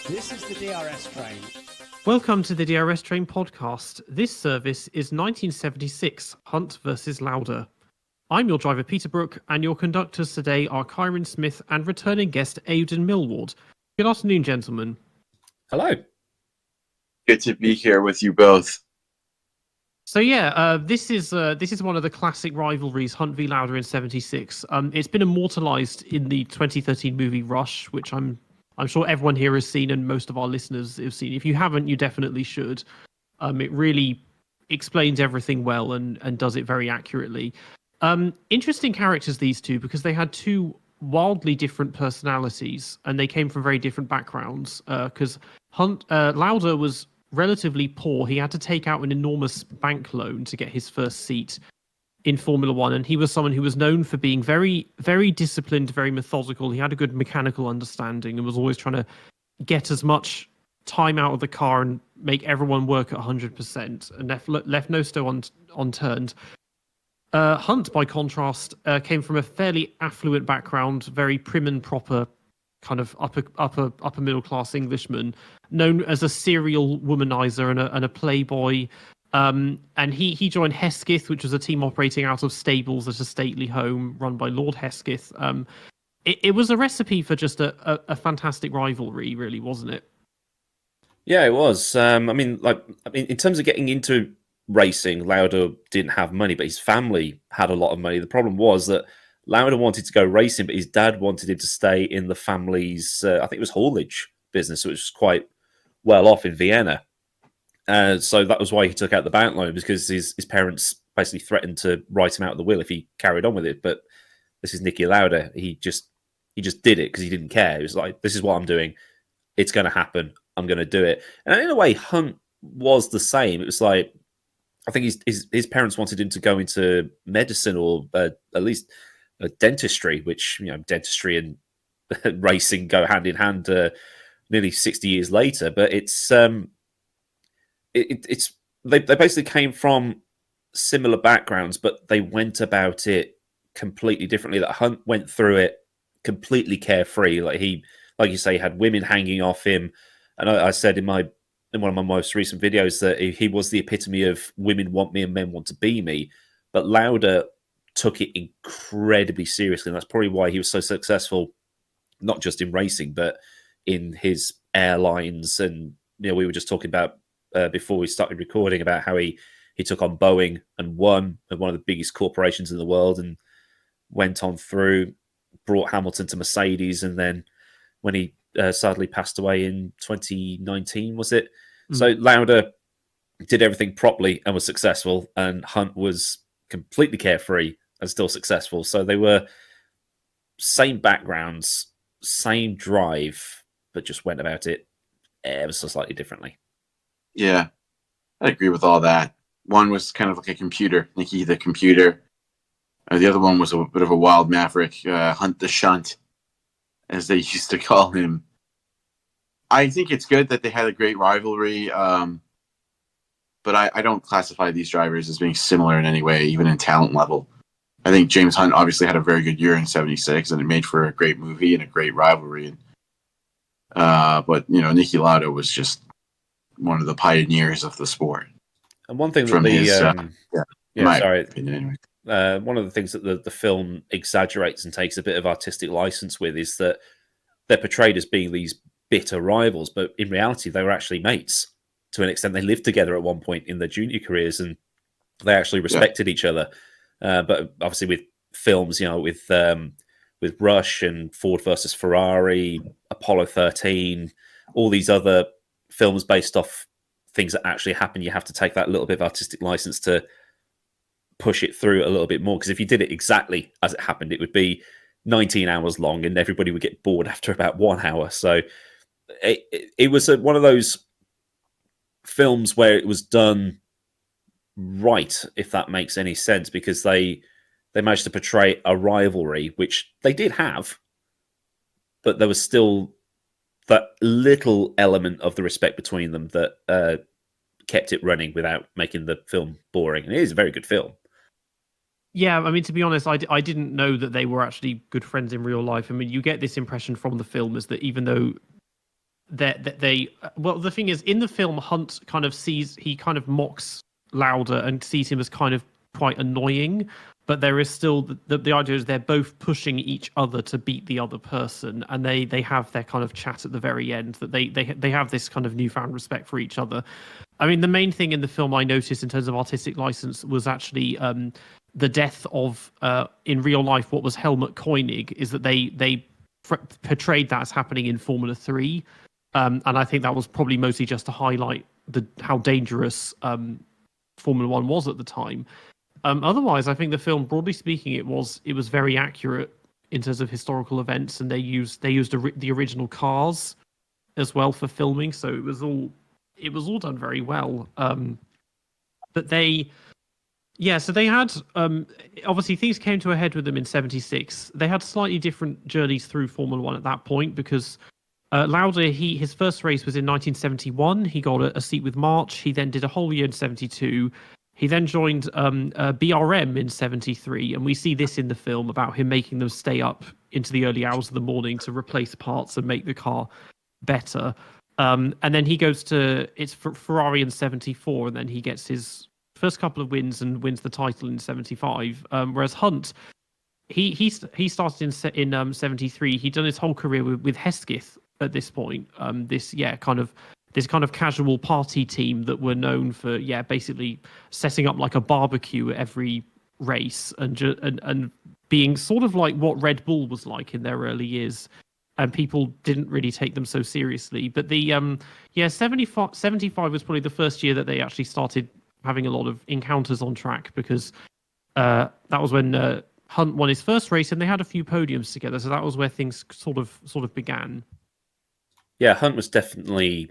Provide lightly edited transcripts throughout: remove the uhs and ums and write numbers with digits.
This is the DRS train. Welcome to the DRS Train podcast. This service is 1976 Hunt versus Lauder. I'm your driver, Peter Brook, and your conductors today are Ciaron Smith and returning guest Aidan Millward. Good afternoon, gentlemen. Hello. Good to be here with you both. So this is one of the classic rivalries, Hunt v Lauder in '76. It's been immortalised in the 2013 movie Rush, which I'm sure everyone here has seen and most of our listeners have seen. If you haven't, you definitely should. It really explains everything well and does it very accurately. Interesting characters, these two, because they had two wildly different personalities and they came from very different backgrounds. Because Lauder was relatively poor. He had to take out an enormous bank loan to get his first seat in Formula One, and he was someone who was known for being very, very disciplined, very methodical. He had a good mechanical understanding and was always trying to get as much time out of the car and make everyone work at 100% and left no stone unturned. Hunt, by contrast, came from a fairly affluent background, very prim and proper, kind of upper middle class Englishman, known as a serial womanizer and a playboy. And he joined Hesketh, which was a team operating out of stables at a stately home run by Lord Hesketh. It was a recipe for just a fantastic rivalry, really, wasn't it? Yeah, it was. In terms of getting into racing, Lauder didn't have money, but his family had a lot of money. The problem was that Lauder wanted to go racing, but his dad wanted him to stay in the family's, I think it was haulage business, which was quite well off in Vienna. So that was why he took out the bank loan, because his parents basically threatened to write him out of the will if he carried on with it. But this is Niki Lauda. He just did it because he didn't care. He was like, this is what I'm doing. It's going to happen. I'm going to do it. And in a way, Hunt was the same. It was like, I think his parents wanted him to go into medicine or at least dentistry, which, dentistry and racing go hand in hand nearly 60 years later. But it's they basically came from similar backgrounds, but they went about it completely differently. That Hunt went through it completely carefree. Like you say, had women hanging off him. And I said in one of my most recent videos that he was the epitome of women want me and men want to be me. But Lauda took it incredibly seriously, and that's probably why he was so successful, not just in racing, but in his airlines. And we were just talking about before we started recording about how he took on Boeing and won at one of the biggest corporations in the world, and went on through, brought Hamilton to Mercedes, and then when he sadly passed away in 2019, was it? So Lauda did everything properly and was successful, and Hunt was completely carefree and still successful. So they were same backgrounds, same drive, but just went about it ever so slightly differently. Yeah, I agree with all that. One was kind of like a computer, Niki the computer. The other one was a bit of a wild maverick, Hunt the Shunt, as they used to call him. I think it's good that they had a great rivalry, but I don't classify these drivers as being similar in any way, even in talent level. I think James Hunt obviously had a very good year in '76, and it made for a great movie and a great rivalry. But Niki Lauda was just one of the pioneers of the sport. And one thing that one of the things that the film exaggerates and takes a bit of artistic license with is that they're portrayed as being these bitter rivals, but in reality, they were actually mates to an extent. They lived together at one point in their junior careers, and they actually respected each other. But obviously, with films, with Rush and Ford versus Ferrari, Apollo 13, all these other films based off things that actually happen, you have to take that little bit of artistic license to push it through a little bit more. Because if you did it exactly as it happened, it would be 19 hours long, and everybody would get bored after about 1 hour. So it was one of those films where it was done right, if that makes any sense, because they managed to portray a rivalry, which they did have, but there was still that little element of the respect between them that kept it running without making the film boring. And it is a very good film. Yeah, I mean, to be honest, I didn't know that they were actually good friends in real life. I mean, you get this impression from the film is that even though well, the thing is, in the film, Hunt kind of mocks Lauder and sees him as kind of quite annoying, but there is still the idea is they're both pushing each other to beat the other person, and they have their kind of chat at the very end that they have this kind of newfound respect for each other. I mean, the main thing in the film I noticed in terms of artistic license was actually the death of in real life what was Helmut Koenig, is that they portrayed that as happening in Formula 3. And I think that was probably mostly just to highlight how dangerous Formula 1 was at the time. Otherwise, I think the film, broadly speaking, it was very accurate in terms of historical events, and they used the original cars as well for filming, so it was all done very well. But so they had obviously things came to a head with them in '76. They had slightly different journeys through Formula 1 at that point, because Lauder, his first race was in 1971. He got a seat with March. He then did a whole year in '72. He then joined BRM in '73, and we see this in the film about him making them stay up into the early hours of the morning to replace parts and make the car better. And then he goes to Ferrari in '74, and then he gets his first couple of wins and wins the title in '75. Whereas Hunt, he started in '73. He'd done his whole career with Hesketh at this point. This kind of casual party team that were known for basically setting up like a barbecue at every race and being sort of like what Red Bull was like in their early years, and people didn't really take them so seriously. But the 75 was probably the first year that they actually started having a lot of encounters on track, because that was when Hunt won his first race and they had a few podiums together, so that was where things sort of began. Yeah, Hunt was definitely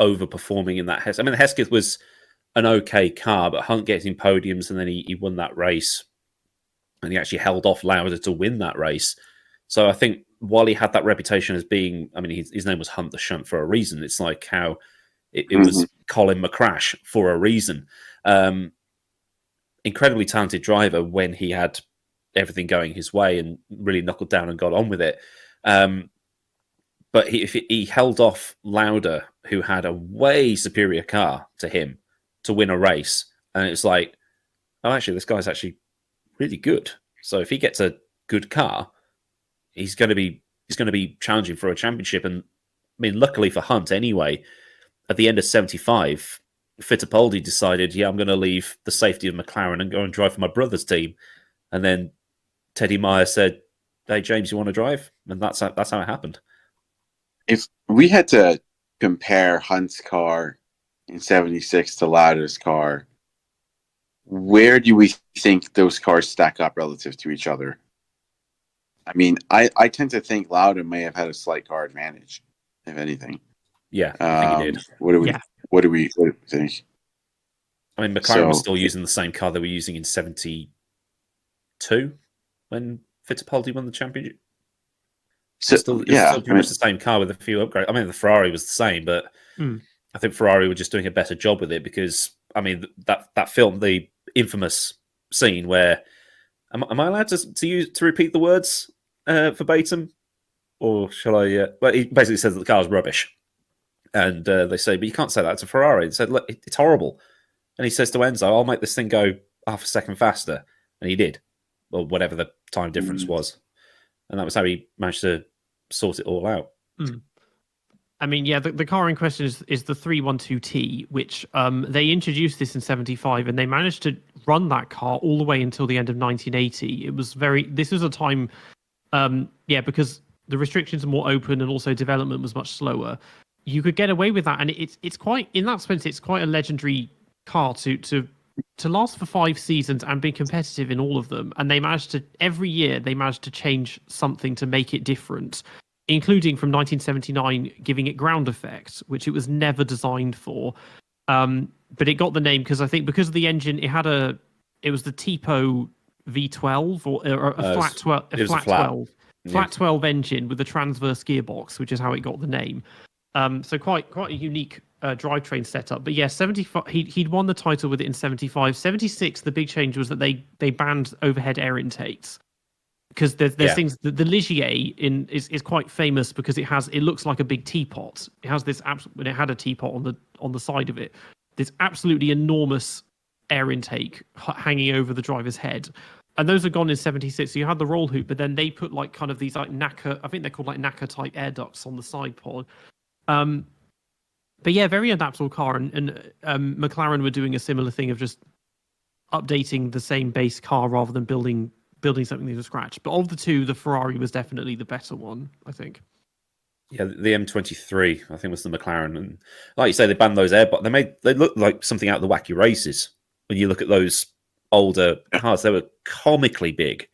overperforming in that Hesketh. I mean, the Hesketh was an okay car, but Hunt gets in podiums, and then he won that race, and he actually held off Lauder to win that race. So I think while he had that reputation as being, I mean, his name was Hunt the Shunt for a reason. It's like how it was Colin McCrash for a reason. Incredibly talented driver when he had everything going his way and really knuckled down and got on with it. But he held off Lauder, who had a way superior car to him, to win a race. And it's like, oh, actually, this guy's actually really good. So if he gets a good car, he's going to be challenging for a championship. And I mean, luckily for Hunt anyway, at the end of '75, Fittipaldi decided, I'm going to leave the safety of McLaren and go and drive for my brother's team. And then Teddy Meyer said, hey, James, you want to drive? And that's how it happened. If we had to compare Hunt's car in '76 to Lauder's car, where do we think those cars stack up relative to each other? I mean, I tend to think Lauder may have had a slight car advantage, if anything. Yeah, I think he did. What do we think? I mean, McLaren was still using the same car they were using in '72 when Fittipaldi won the championship. It's still pretty much the same car with a few upgrades. I mean, the Ferrari was the same, but I think Ferrari were just doing a better job with it, because, I mean, that film, the infamous scene where, am I allowed to repeat the words verbatim, or shall I? Well, he basically says that the car is rubbish, and they say, but you can't say that to Ferrari. They said, look, it's horrible, and he says to Enzo, I'll make this thing go half a second faster, and he did, or whatever the time difference was, and that was how he managed to sort it all out. I mean, the car in question is the 312T, which they introduced this in '75, and they managed to run that car all the way until the end of 1980. This was a time, because the restrictions are more open and also development was much slower. You could get away with that, and it's quite, in that sense, it's quite a legendary car to last for 5 seasons and be competitive in all of them. And every year they managed to change something to make it different, including from 1979 giving it ground effect, which it was never designed for. But it got the name because of the engine, it was the Tipo V12 or a flat 12, flat 12 engine with a transverse gearbox, which is how it got the name. So quite a unique drivetrain setup. But yeah, 75. He'd won the title with it in '75. '76, the big change was that they banned overhead air intakes. because there's things. The Ligier is quite famous because it looks like a big teapot. It has this when it had a teapot on the side of it. This absolutely enormous air intake hanging over the driver's head. And those are gone in 76. So you had the roll hoop, but then they put like kind of these like NACA, I think they're called like NACA type air ducts on the side pod. But yeah, very adaptable car. And McLaren were doing a similar thing of just updating the same base car rather than building something from scratch. But of the two, the Ferrari was definitely the better one, I think. Yeah, the M23, I think, was the McLaren. And like you say, they banned those airbox. They look like something out of the Wacky Races. When you look at those older cars, they were comically big.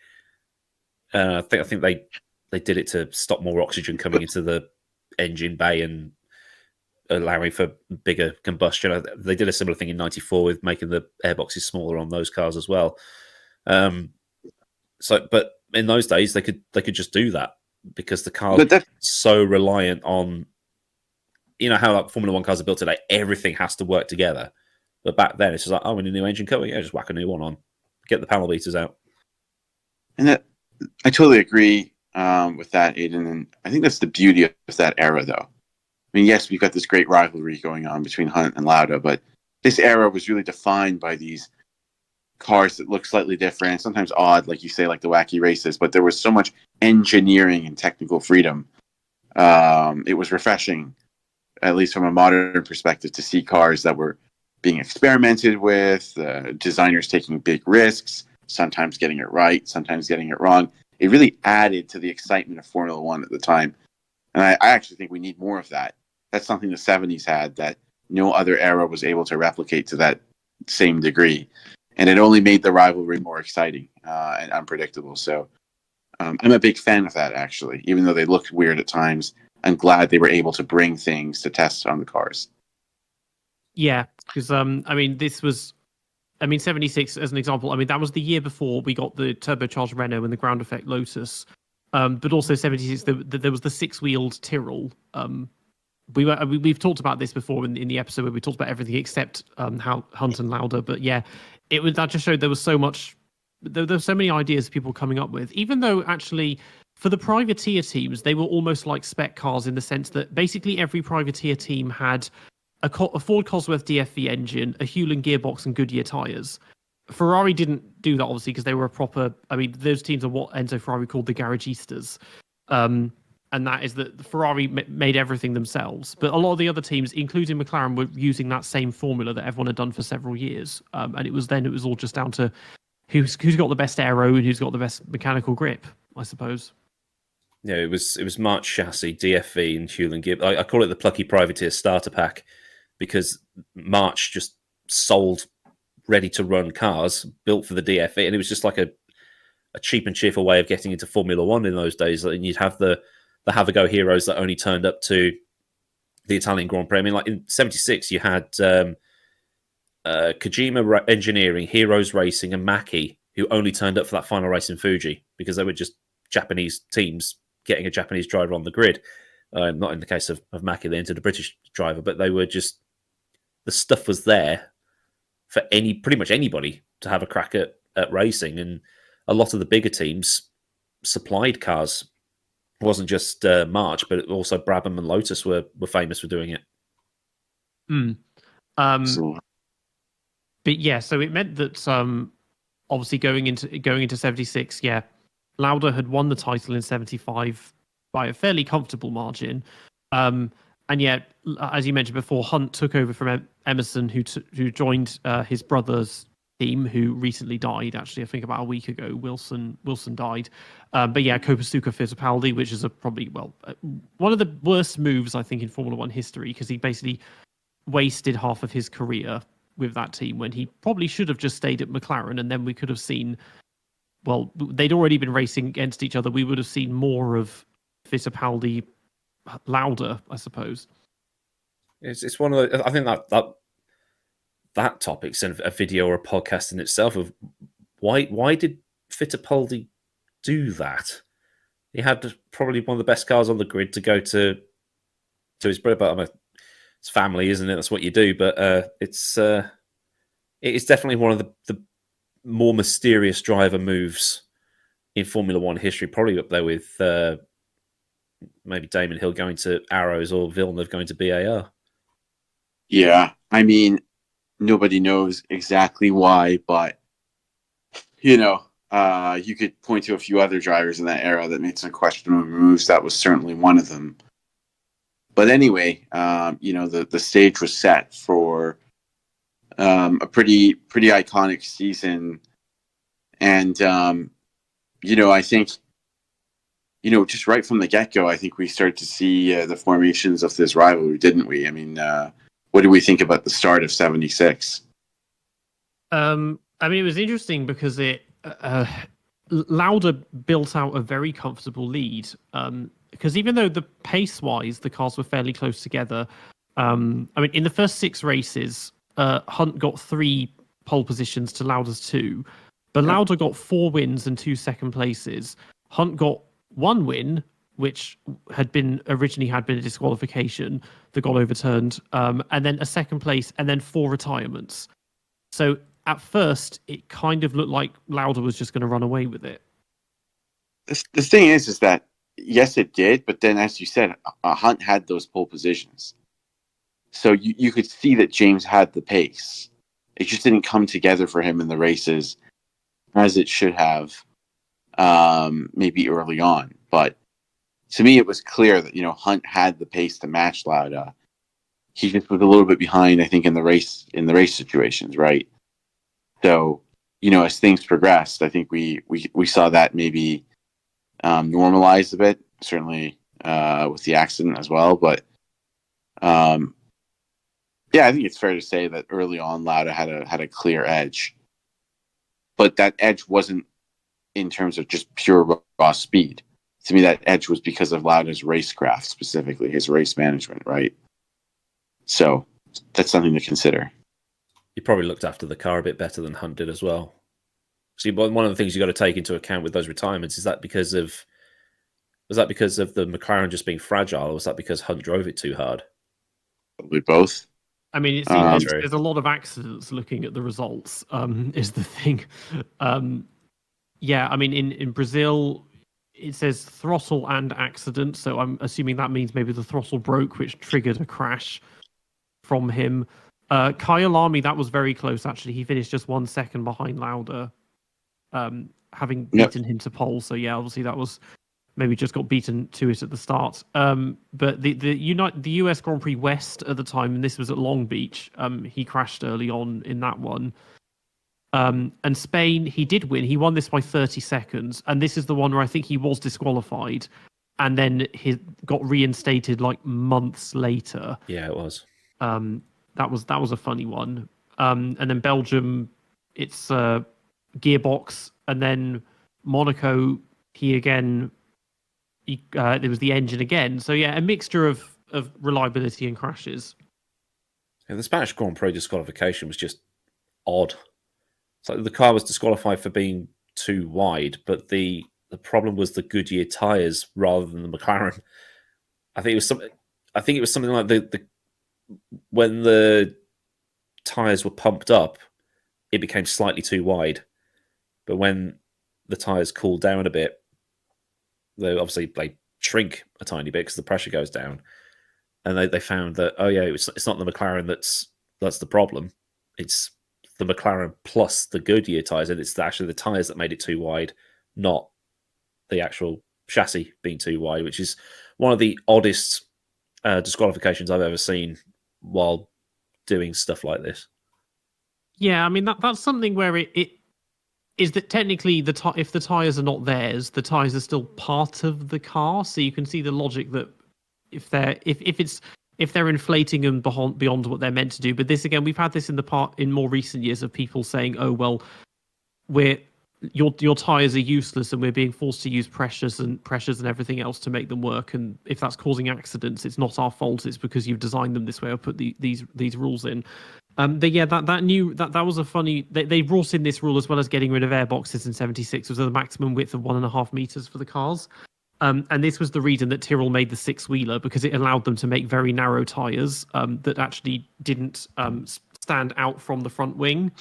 I think they did it to stop more oxygen coming into the engine bay and allowing for bigger combustion. They did a similar thing in '94 with making the airboxes smaller on those cars as well. But in those days, they could just do that because the car was so reliant on, how like Formula One cars are built today. Everything has to work together. But back then, it's just like, we need a new engine coming. Yeah, just whack a new one on. Get the panel beaters out. And I totally agree with that, Aidan. And I think that's the beauty of that era, though. I mean, yes, we've got this great rivalry going on between Hunt and Lauda, but this era was really defined by these cars that look slightly different, sometimes odd, like you say, like the Wacky Races, but there was so much engineering and technical freedom. It was refreshing, at least from a modern perspective, to see cars that were being experimented with, designers taking big risks, sometimes getting it right, sometimes getting it wrong. It really added to the excitement of Formula One at the time. And I actually think we need more of that. That's something the 70s had that no other era was able to replicate to that same degree. And it only made the rivalry more exciting and unpredictable. So I'm a big fan of that, actually. Even though they looked weird at times, I'm glad they were able to bring things to test on the cars. Yeah, because 76 as an example. I mean, that was the year before we got the turbocharged Renault and the ground effect Lotus. But also 76, there was the six-wheeled Tyrrell. We've talked about this before in the episode where we talked about everything except how Hunt and Lauda. But yeah, that just showed there was so much. There were so many ideas people coming up with. Even though actually, for the privateer teams, they were almost like spec cars in the sense that basically every privateer team had a Ford Cosworth DFV engine, a Hewland gearbox, and Goodyear tires. Ferrari didn't do that, obviously, because they were a proper... I mean, those teams are what Enzo Ferrari called the garagistas. And that is that Ferrari made everything themselves. But a lot of the other teams, including McLaren, were using that same formula that everyone had done for several years. And it was all just down to who's got the best aero and who's got the best mechanical grip, I suppose. Yeah, it was March chassis, DFV, and Hewland gear. I call it the Plucky Privateer starter pack because March just sold ready-to-run cars built for the DFV, and it was just like a cheap and cheerful way of getting into Formula One in those days. And you'd have the have-a-go heroes that only turned up to the Italian Grand Prix. I mean, like in '76, you had Kojima Engineering, Heroes Racing, and Mackie, who only turned up for that final race in Fuji because they were just Japanese teams getting a Japanese driver on the grid. Not in the case of Mackie, they entered a British driver, but they were just... The stuff was there for pretty much anybody to have a crack at racing, and a lot of the bigger teams supplied cars. It wasn't just March, but also Brabham and Lotus were famous for doing it. But yeah, so it meant that obviously going into 76, yeah, Lauda had won the title in 75 by a fairly comfortable margin. And yet, as you mentioned before, Hunt took over from Emerson, who joined his brother's team, who recently died. Actually, I think about a week ago, Wilson died. But yeah, Copasuca Fittipaldi, which is probably one of the worst moves I think in Formula One history, because he basically wasted half of his career with that team when he probably should have just stayed at McLaren, and then we could have seen. Well, they'd already been racing against each other. We would have seen more of Fittipaldi. Lauda, I suppose. It's one of the... I think that topic's a video or a podcast in itself of why did Fittipaldi do that? He had probably one of the best cars on the grid to go to his brother. But it's family, isn't it? That's what you do. But it is definitely one of the more mysterious driver moves in Formula One history, probably up there with maybe Damon Hill going to Arrows or Villeneuve going to BAR. Yeah, I mean, nobody knows exactly why, but you could point to a few other drivers in that era that made some questionable moves. That was certainly one of them. But anyway, the stage was set for a pretty iconic season, and I think just right from the get go, I think we started to see the formations of this rivalry, didn't we? I mean, what do we think about the start of '76? I mean, it was interesting because Lauda built out a very comfortable lead. Because even though the pace-wise, the cars were fairly close together, I mean, in the first 6 races, Hunt got 3 pole positions to Lauda's 2, but Lauda got 4 wins and 2 second places. Hunt got 1 win, which originally had been a disqualification that got overturned, and then a second place, and then 4 retirements. So at first, it kind of looked like Lauda was just going to run away with it. The thing is that yes, it did, but then as you said, Hunt had those pole positions, so you could see that James had the pace. It just didn't come together for him in the races as it should have, maybe early on. But to me, it was clear that Hunt had the pace to match Lauda. He just was a little bit behind, I think, in the race situations, right? So, as things progressed, I think we saw that maybe normalize a bit, certainly with the accident as well. But yeah, I think it's fair to say that early on, Lauda had a clear edge, but that edge wasn't in terms of just pure raw speed. To me, that edge was because of Lauda's racecraft, specifically his race management, right? So that's something to consider. He probably looked after the car a bit better than Hunt did as well. See, one of the things you got to take into account with those retirements was that because of the McLaren just being fragile, or was that because Hunt drove it too hard? Probably both. I mean, it seems there's a lot of accidents looking at the results, is the thing. Yeah, I mean, in Brazil, it says throttle and accident, so I'm assuming that means maybe the throttle broke, which triggered a crash from him. Kyalami, that was very close, actually. He finished just 1 second behind Lauda, having beaten him to pole. So, yeah, obviously that was maybe just got beaten to it at the start. But the US Grand Prix West at the time, and this was at Long Beach, he crashed early on in that one. And Spain, he did win. He won this by 30 seconds. And this is the one where I think he was disqualified. And then he got reinstated like months later. Yeah, it was. That was a funny one. And then Belgium, it's gearbox. And then Monaco, there was the engine again. So yeah, a mixture of reliability and crashes. Yeah, the Spanish Grand Prix disqualification was just odd. So the car was disqualified for being too wide, but the problem was the Goodyear tires rather than the McLaren. I think it was something like the when the tires were pumped up, it became slightly too wide. But when the tires cooled down a bit, they shrink a tiny bit because the pressure goes down. And they found that, it's not the McLaren that's the problem. It's the McLaren plus the Goodyear tires, and it's actually the tires that made it too wide, not the actual chassis being too wide, which is one of the oddest disqualifications I've ever seen while doing stuff like this. Yeah, I mean that's something where it is that technically if the tires are not theirs, the tires are still part of the car. So you can see the logic that if they're inflating them beyond what they're meant to do. But this again, we've had this in more recent years of people saying, "Oh well, your tires are useless, and we're being forced to use pressures and everything else to make them work. And if that's causing accidents, it's not our fault. It's because you've designed them this way or put these rules in." But yeah, that was a funny. They brought in this rule as well as getting rid of airboxes in '76. Was the maximum width of 1.5 meters for the cars. And this was the reason that Tyrrell made the 6-wheeler, because it allowed them to make very narrow tyres that actually didn't stand out from the front wing.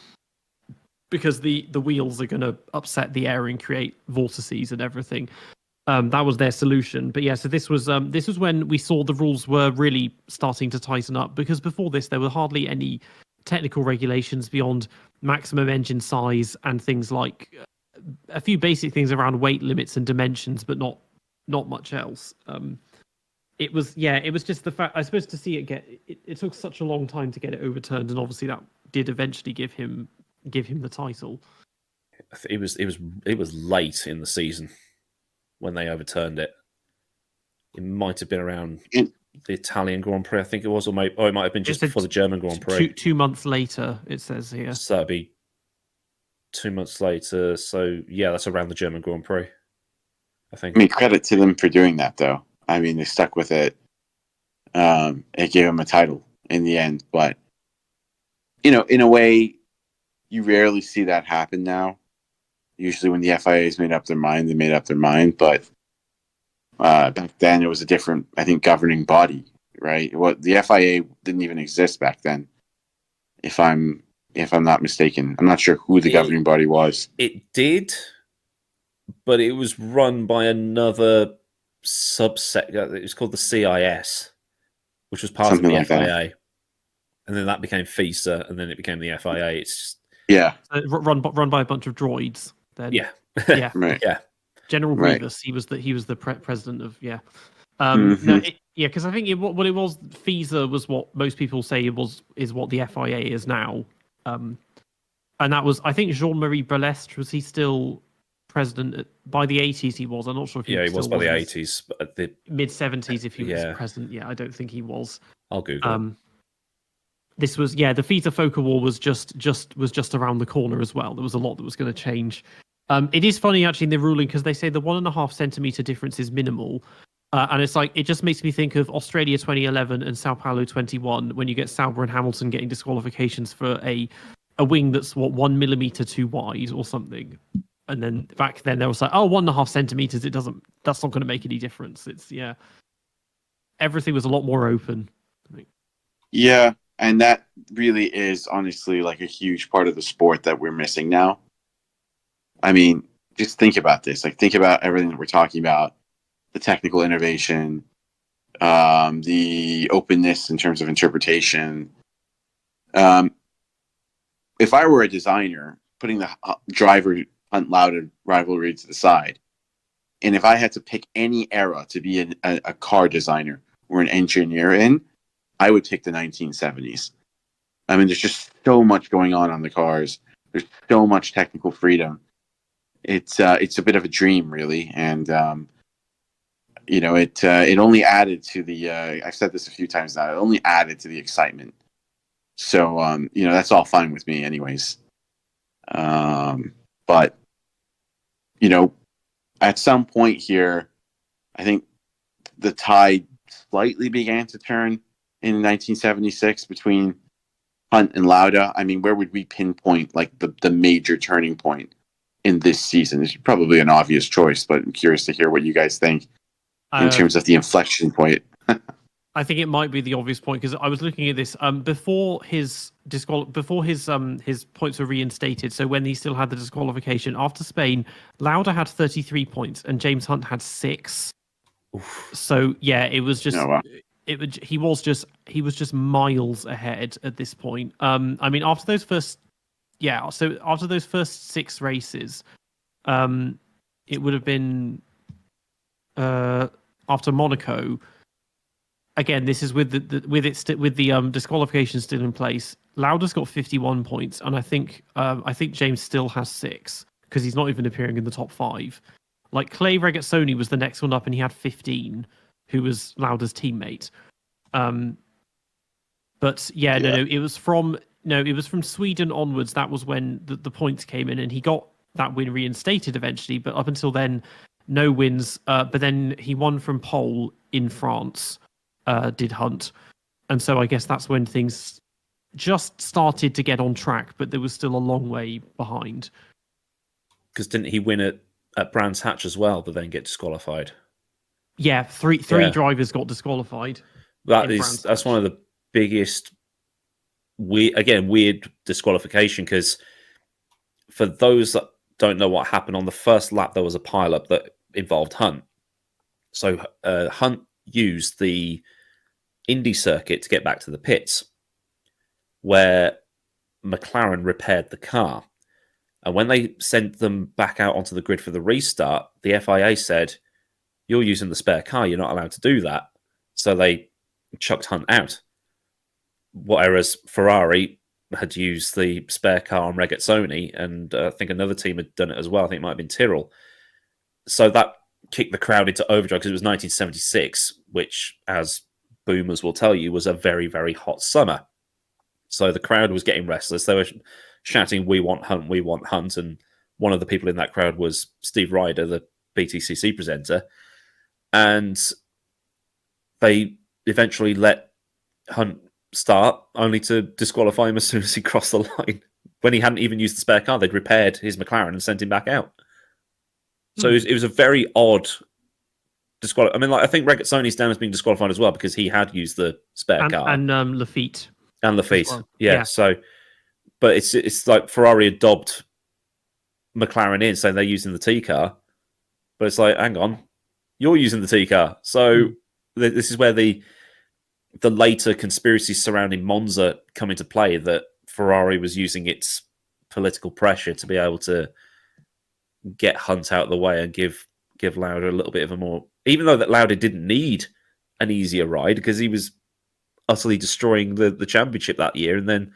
because the wheels are going to upset the air and create vortices and everything. That was their solution. But yeah, so this was when we saw the rules were really starting to tighten up, because before this there were hardly any technical regulations beyond maximum engine size and things like a few basic things around weight limits and dimensions, but not much else. It was just the fact, I suppose, to see it took such a long time to get it overturned, and obviously that did eventually give him the title. It was late in the season when they overturned it. It might have been around the Italian Grand Prix, I think it was, or it might have been just before the German Grand Prix. 2 months later, it says here. So that'd be 2 months later. So yeah, that's around the German Grand Prix, I think. I mean, credit to them for doing that, though. I mean, they stuck with it. It gave them a title in the end, but in a way, you rarely see that happen now. Usually, when the FIA's made up their mind, they made up their mind. But back then, it was a different, I think, governing body, right? The FIA didn't even exist back then. If I'm not mistaken, I'm not sure who the governing body was. It did, but it was run by another subset. It was called the CIS, which was part Something of the like FIA, that. and then that became FISA, and then it became the FIA. It's just run by a bunch of droids. Then yeah, right, yeah. General Right. Grievous, he was the president of Mhm. No, because I think what it was, FISA was what most people say is what the FIA is now, and that was, I think, Jean-Marie Balestre, was he still president by the 80s? He was. I'm not sure if he was still by the was 80s, but the mid 70s if he was Yeah. president. Yeah, I don't think he was. I'll Google. This was the FISA FOCA war was just around the corner as well. There was a lot that was going to change. It is funny actually in the ruling, because they say the 1.5 centimeter difference is minimal, and it's like, it just makes me think of Australia 2011 and Sao Paulo 21, when you get Sauber and Hamilton getting disqualifications for a wing that's 1 millimeter too wide or something. And then back then they was like, 1.5 centimeters, that's not going to make any difference. It's everything was a lot more open. Yeah, and that really is honestly like a huge part of the sport that we're missing now. I mean, just think about this. Like, think about everything that we're talking about: the technical innovation, the openness in terms of interpretation. If I were a designer, putting the driver Hunt Lauda rivalry to the side, and if I had to pick any era to be a car designer or an engineer in, I would pick the 1970s. I mean, there's just so much going on the cars. There's so much technical freedom. It's a bit of a dream, really, and it only added to the. I've said this a few times now. It only added to the excitement. So that's all fine with me, anyways. But at some point here, I think the tide slightly began to turn in 1976 between Hunt and Lauda. I mean, where would we pinpoint like the major turning point in this season? It's probably an obvious choice, but I'm curious to hear what you guys think in terms of the inflection point. I think it might be the obvious point, because I was looking at this before his points were reinstated. So when he still had the disqualification after Spain, Lauda had 33 points and James Hunt had 6. Oof. So yeah, it was just. Oh, wow. He was just miles ahead at this point. I mean, after those first 6 races, it would have been after Monaco. Again, this is with the disqualification still in place. Lauda's got 51 points, and I think James still has 6, because he's not even appearing in the top 5. Like, Clay Regazzoni was the next one up, and he had 15. Who was Lauda's teammate. But it was from Sweden onwards. That was when the points came in, and he got that win reinstated eventually. But up until then, no wins. But then he won from pole in France, did Hunt. And so I guess that's when things just started to get on track, but there was still a long way behind. Because didn't he win at Brands Hatch as well, but then get disqualified? Yeah, three drivers got disqualified. That's one of the biggest weird disqualification, because for those that don't know what happened on the first lap, there was a pileup that involved Hunt. So Hunt used the Indy circuit to get back to the pits, where McLaren repaired the car. And when they sent them back out onto the grid for the restart, the FIA said, "You're using the spare car, you're not allowed to do that." So they chucked Hunt out. Whereas Ferrari had used the spare car on Regazzoni, and I think another team had done it as well. I think it might have been Tyrrell. So that kicked the crowd into overdrive because it was 1976, which, as boomers will tell you, was a very, very hot summer. So the crowd was getting restless. They were shouting, "We want Hunt, we want Hunt." And one of the people in that crowd was Steve Ryder, the BTCC presenter. And they eventually let Hunt start, only to disqualify him as soon as he crossed the line. When he hadn't even used the spare car, they'd repaired his McLaren and sent him back out. So it was a very odd disqualify. I mean, like, I think Regazzoni's down as being disqualified as well because he had used the spare car. And Lafitte. And Lafitte, well. yeah. So, but it's like Ferrari had dobbed McLaren in, saying they're using the T car, but it's like, hang on, you're using the T car. So this is where the later conspiracies surrounding Monza come into play, that Ferrari was using its political pressure to be able to get Hunt out of the way and give Lauda a little bit of a more, even though that Lauda didn't need an easier ride because he was utterly destroying the championship that year, and then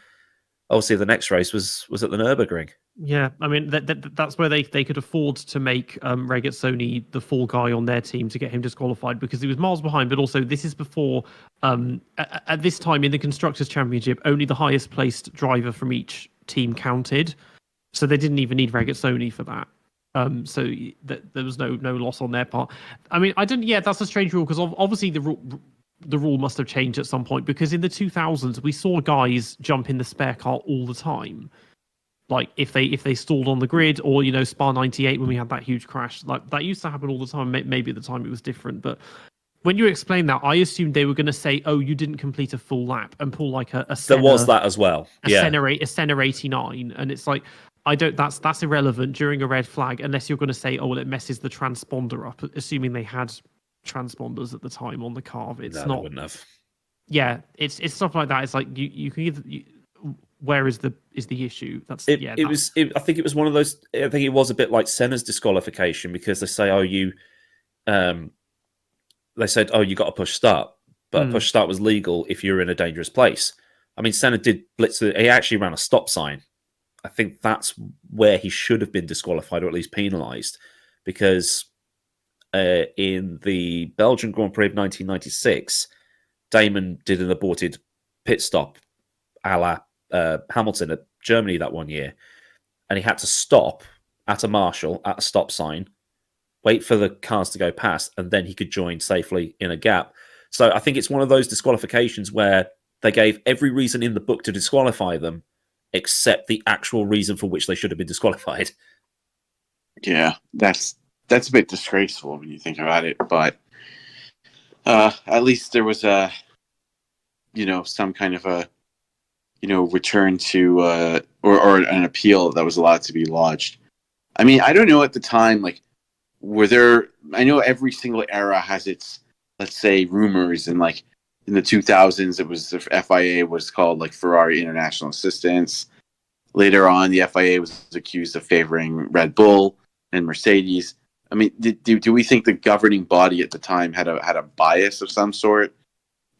obviously the next race was at the Nürburgring. Yeah, I mean that's where they could afford to make Regazzoni the fall guy on their team to get him disqualified because he was miles behind. But also, this is before at this time in the Constructors' Championship, only the highest placed driver from each team counted, so they didn't even need Regazzoni for that. So there was no loss on their part. I mean, I don't. Yeah, that's a strange rule because obviously the rule must have changed at some point because in the 2000s we saw guys jump in the spare car all the time. Like if they stalled on the grid, or Spa 98 when we had that huge crash, like that used to happen all the time. Maybe at the time it was different, but when you explained that, I assumed they were going to say, "Oh, you didn't complete a full lap," and pull like a Senna, there was that as well. A Senna 89, and it's like that's irrelevant during a red flag unless you're going to say, "Oh, well, it messes the transponder up," assuming they had transponders at the time on the car. It's no, not. They wouldn't have. Yeah, it's stuff like that. It's like you can either. Where is the issue? I think it was one of those. I think it was a bit like Senna's disqualification because they say, they said, "Oh, you got to push start," but push start was legal if you're in a dangerous place. I mean, Senna did blitz. He actually ran a stop sign. I think that's where he should have been disqualified or at least penalised, because in the Belgian Grand Prix of 1996, Damon did an aborted pit stop, a la Hamilton at Germany that one year, and he had to stop at a marshal at a stop sign, wait for the cars to go past, and then he could join safely in a gap. So I think it's one of those disqualifications where they gave every reason in the book to disqualify them except the actual reason for which they should have been disqualified. Yeah, that's a bit disgraceful when you think about it, but at least there was some kind of a return to or an appeal that was allowed to be lodged. I mean, I don't know at the time, like, I know every single era has its, let's say, rumors, and like in the 2000s, it was the FIA was called like Ferrari International Assistance. Later on, the FIA was accused of favoring Red Bull and Mercedes. I mean, do we think the governing body at the time had a bias of some sort?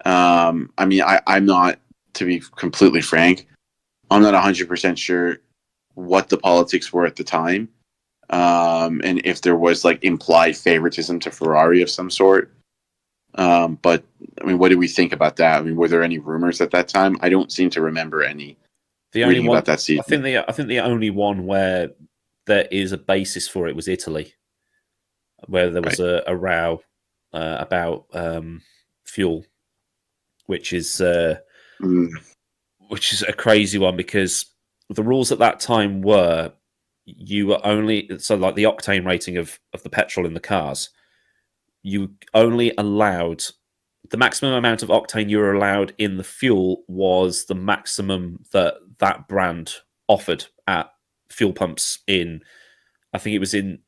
I mean, I'm not, to be completely frank, I'm not 100% sure what the politics were at the time, and if there was like implied favoritism to Ferrari of some sort. But I mean, what do we think about that? I mean, were there any rumors at that time? I don't seem to remember any. The only one about that season. I think the only one where there is a basis for it was Italy, where there was a row about fuel, which is a crazy one because the rules at that time were you were only, so like the octane rating of the petrol in the cars, you only allowed, the maximum amount of octane you were allowed in the fuel was the maximum that brand offered at fuel pumps in, I think it was in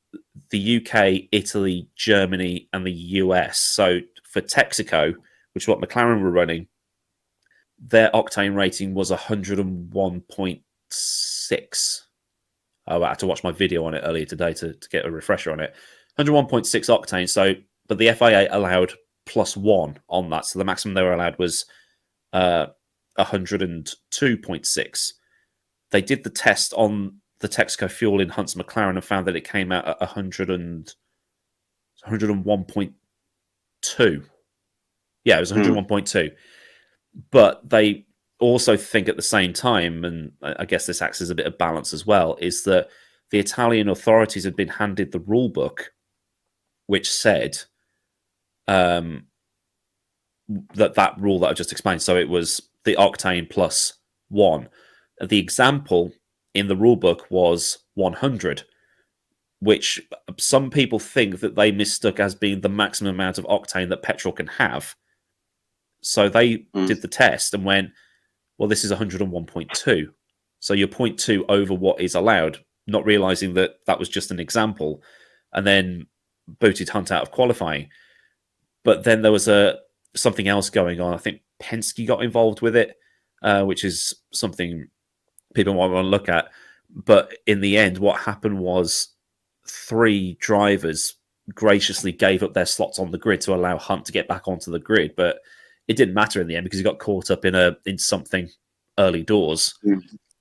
the UK, Italy, Germany, and the US. So for Texaco, which is what McLaren were running, their octane rating was 101.6. I had to watch my video on it earlier today to get a refresher on it. 101.6 octane. So, but the FIA allowed +1 on that. So the maximum they were allowed was 102.6. They did the test on the Texaco fuel in Hunt's McLaren and found that it came out at 101.2. Yeah, it was 101.2. But they also think at the same time, and I guess this acts as a bit of balance as well, is that the Italian authorities had been handed the rule book, which said that rule that I just explained. So it was the octane +1. The example in the rule book was 100, which some people think that they mistook as being the maximum amount of octane that petrol can have. So they did the test and went, well, this is 101.2. So you're 0.2 over what is allowed, not realizing that that was just an example, and then booted Hunt out of qualifying. But then there was something else going on. I think Penske got involved with it, which is something people might want to look at. But in the end, what happened was 3 drivers graciously gave up their slots on the grid to allow Hunt to get back onto the grid. But it didn't matter in the end because he got caught up in something early doors,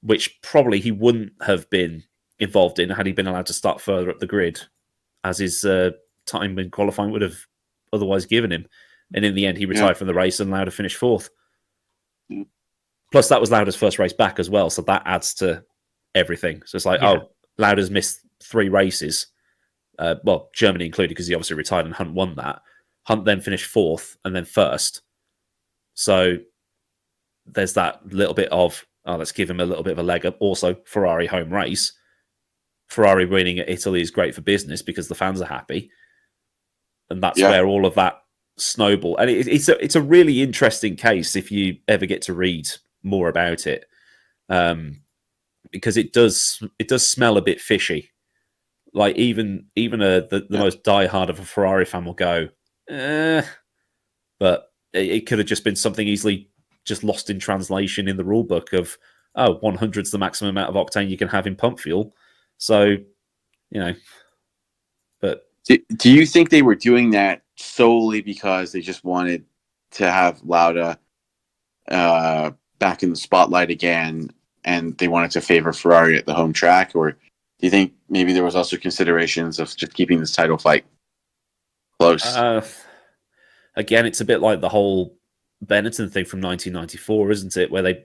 which probably he wouldn't have been involved in had he been allowed to start further up the grid, as his time in qualifying would have otherwise given him. And in the end, he retired from the race and Lauda finished 4th. Plus, that was Lauda's first race back as well, so that adds to everything. So it's like, Lauda's missed 3 races, well, Germany included, because he obviously retired and Hunt won that. Hunt then finished 4th and then 1st. So there's that little bit of, let's give him a little bit of a leg up. Also, Ferrari home race. Ferrari winning at Italy is great for business because the fans are happy. And that's where all of that snowball. And it's a really interesting case if you ever get to read more about it. Because it does smell a bit fishy. Like even the most diehard of a Ferrari fan will go, but it could have just been something easily just lost in translation in the rule book of 100's the maximum amount of octane you can have in pump fuel. So, but do you think they were doing that solely because they just wanted to have Lauda back in the spotlight again, and they wanted to favor Ferrari at the home track, or do you think maybe there was also considerations of just keeping this title fight close? Again, it's a bit like the whole Benetton thing from 1994, isn't it? Where they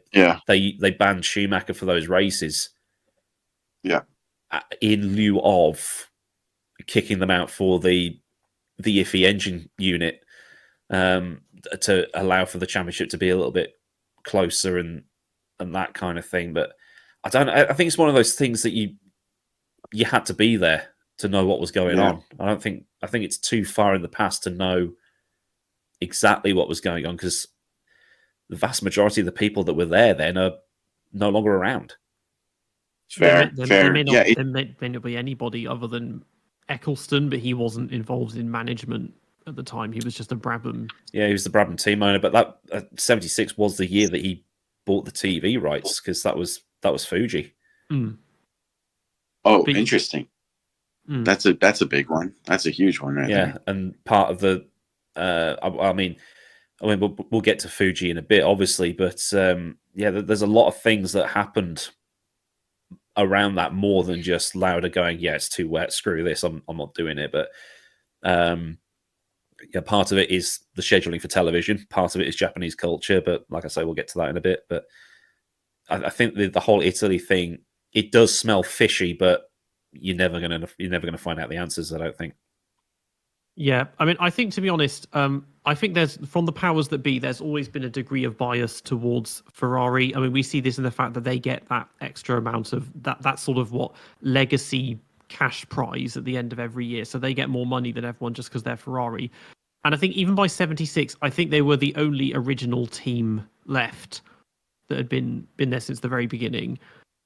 banned Schumacher for those races, in lieu of kicking them out for the iffy engine unit, to allow for the championship to be a little bit closer and that kind of thing. But I don't know. I think it's one of those things that you had to be there to know what was going on. I think it's too far in the past to know exactly what was going on, because the vast majority of the people that were there then are no longer around. Fair. There may not be anybody other than Eccleston, but he wasn't involved in management at the time. He was just a Brabham. Yeah, he was the Brabham team owner, but that 76 was the year that he bought the TV rights, because that was Fuji. Oh, interesting. That's a big one. That's a huge one, right? Yeah, and part of the I mean, we'll get to Fuji in a bit, obviously, but there's a lot of things that happened around that, more than just Lauda going, it's too wet, screw this, I'm not doing it. But part of it is the scheduling for television, part of it is Japanese culture, but like I say, we'll get to that in a bit. But I think the whole Italy thing, it does smell fishy, but you're never gonna find out the answers, I don't think. Yeah, I mean, I think, to be honest, I think there's, from the powers that be, there's always been a degree of bias towards Ferrari. I mean, we see this in the fact that they get that extra amount of that sort of legacy cash prize at the end of every year. So they get more money than everyone just because they're Ferrari. And I think even by 76, I think they were the only original team left that had been there since the very beginning.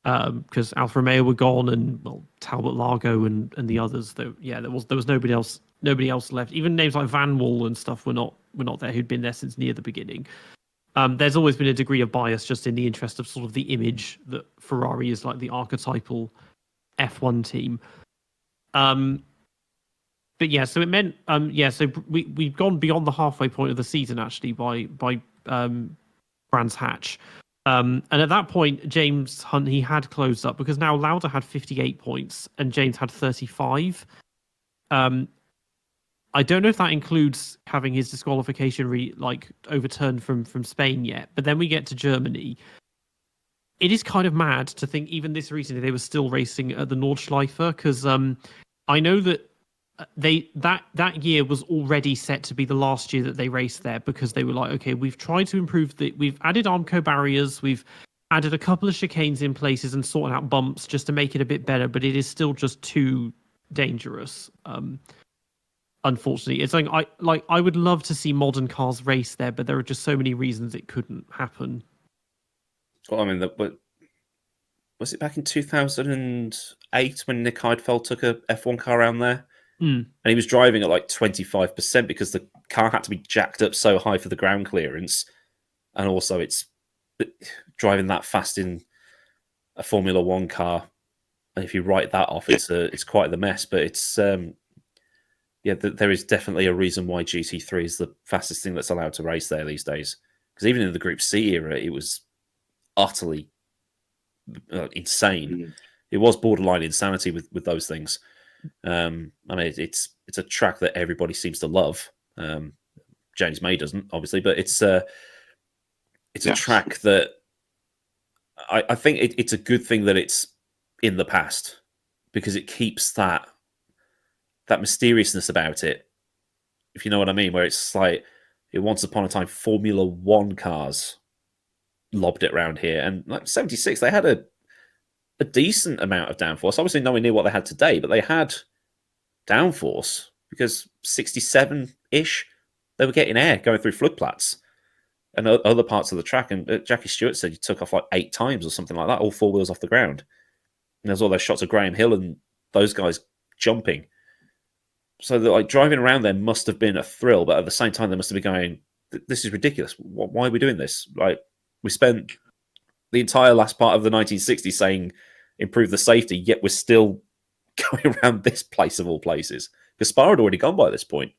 because Alfa Romeo were gone, and Talbot Largo and the others. There was nobody else left. Even names like Van Wall and stuff were not there, who'd been there since near the beginning. There's always been a degree of bias just in the interest of sort of the image that Ferrari is like the archetypal F1 team. But yeah, so it meant so we've gone beyond the halfway point of the season actually by Brands Hatch. And at that point, James Hunt, he had closed up because now Lauda had 58 points and James had 35. I don't know if that includes having his disqualification overturned from Spain yet, but then we get to Germany. It is kind of mad to think even this recently they were still racing at the Nordschleife, because I know that that year was already set to be the last year that they raced there, because they were like, okay, we've tried to improve we've added Armco barriers, we've added a couple of chicanes in places and sorted out bumps just to make it a bit better, but it is still just too dangerous. Unfortunately, it's like I would love to see modern cars race there, but there are just so many reasons it couldn't happen. Well, I mean, was it back in 2008 when Nick Heidfeld took a F1 car around there? And he was driving at like 25% because the car had to be jacked up so high for the ground clearance. And also it's driving that fast in a Formula One car. And if you write that off, it's quite the mess. But it's, there is definitely a reason why GT3 is the fastest thing that's allowed to race there these days. Because even in the Group C era, it was utterly insane. It was borderline insanity with those things. I mean, it's a track that everybody seems to love. James May doesn't, obviously, but it's a track that I think it's a good thing that it's in the past, because it keeps that mysteriousness about it, if you know what I mean, where it's like once upon a time Formula One cars lobbed it around here, and like 76 they had a decent amount of downforce. Obviously nowhere near what they had today, but they had downforce, because 67-ish they were getting air going through floodplats and other parts of the track. And Jackie Stewart said he took off like 8 times or something like that, all 4 wheels off the ground. And there's all those shots of Graham Hill and those guys jumping. So that, like, driving around there must have been a thrill, but at the same time they must have been going, this is ridiculous. Why are we doing this? Like, we spent the entire last part of the 1960s saying improve the safety, yet we're still going around this place of all places. Because Spa had already gone by this point.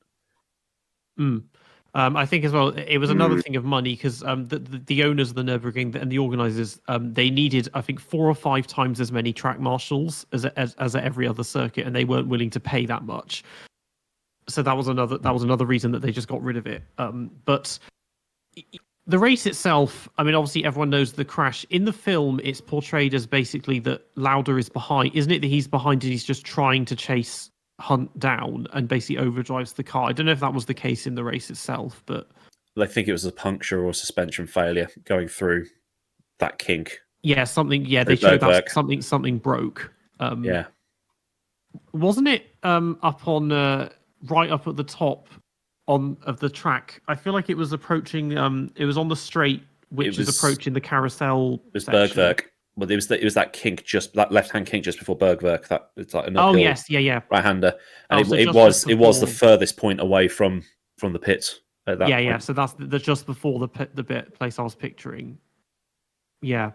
I think as well, it was another thing of money, because the owners of the Nürburgring and the organisers, they needed, I think, 4 or 5 times as many track marshals as at every other circuit, and they weren't willing to pay that much. So that was another reason that they just got rid of it. But the race itself, I mean, obviously everyone knows the crash. In the film, it's portrayed as basically that Lauda is behind. Isn't it that he's behind and he's just trying to chase Hunt down and basically overdrives the car? I don't know if that was the case in the race itself, but I think it was a puncture or suspension failure going through that kink. Yeah, something. Yeah, they showed that something broke. Wasn't it up on right up at the top of the track? I feel like it was approaching. It was on the straight, which is approaching the carousel. It was Bergwerk. Well, it was that kink, just that left-hand kink just before Bergwerk. That it's like an uphill right-hander, and it was the furthest point away from the pit at that point. So that's just before the place I was picturing. Yeah,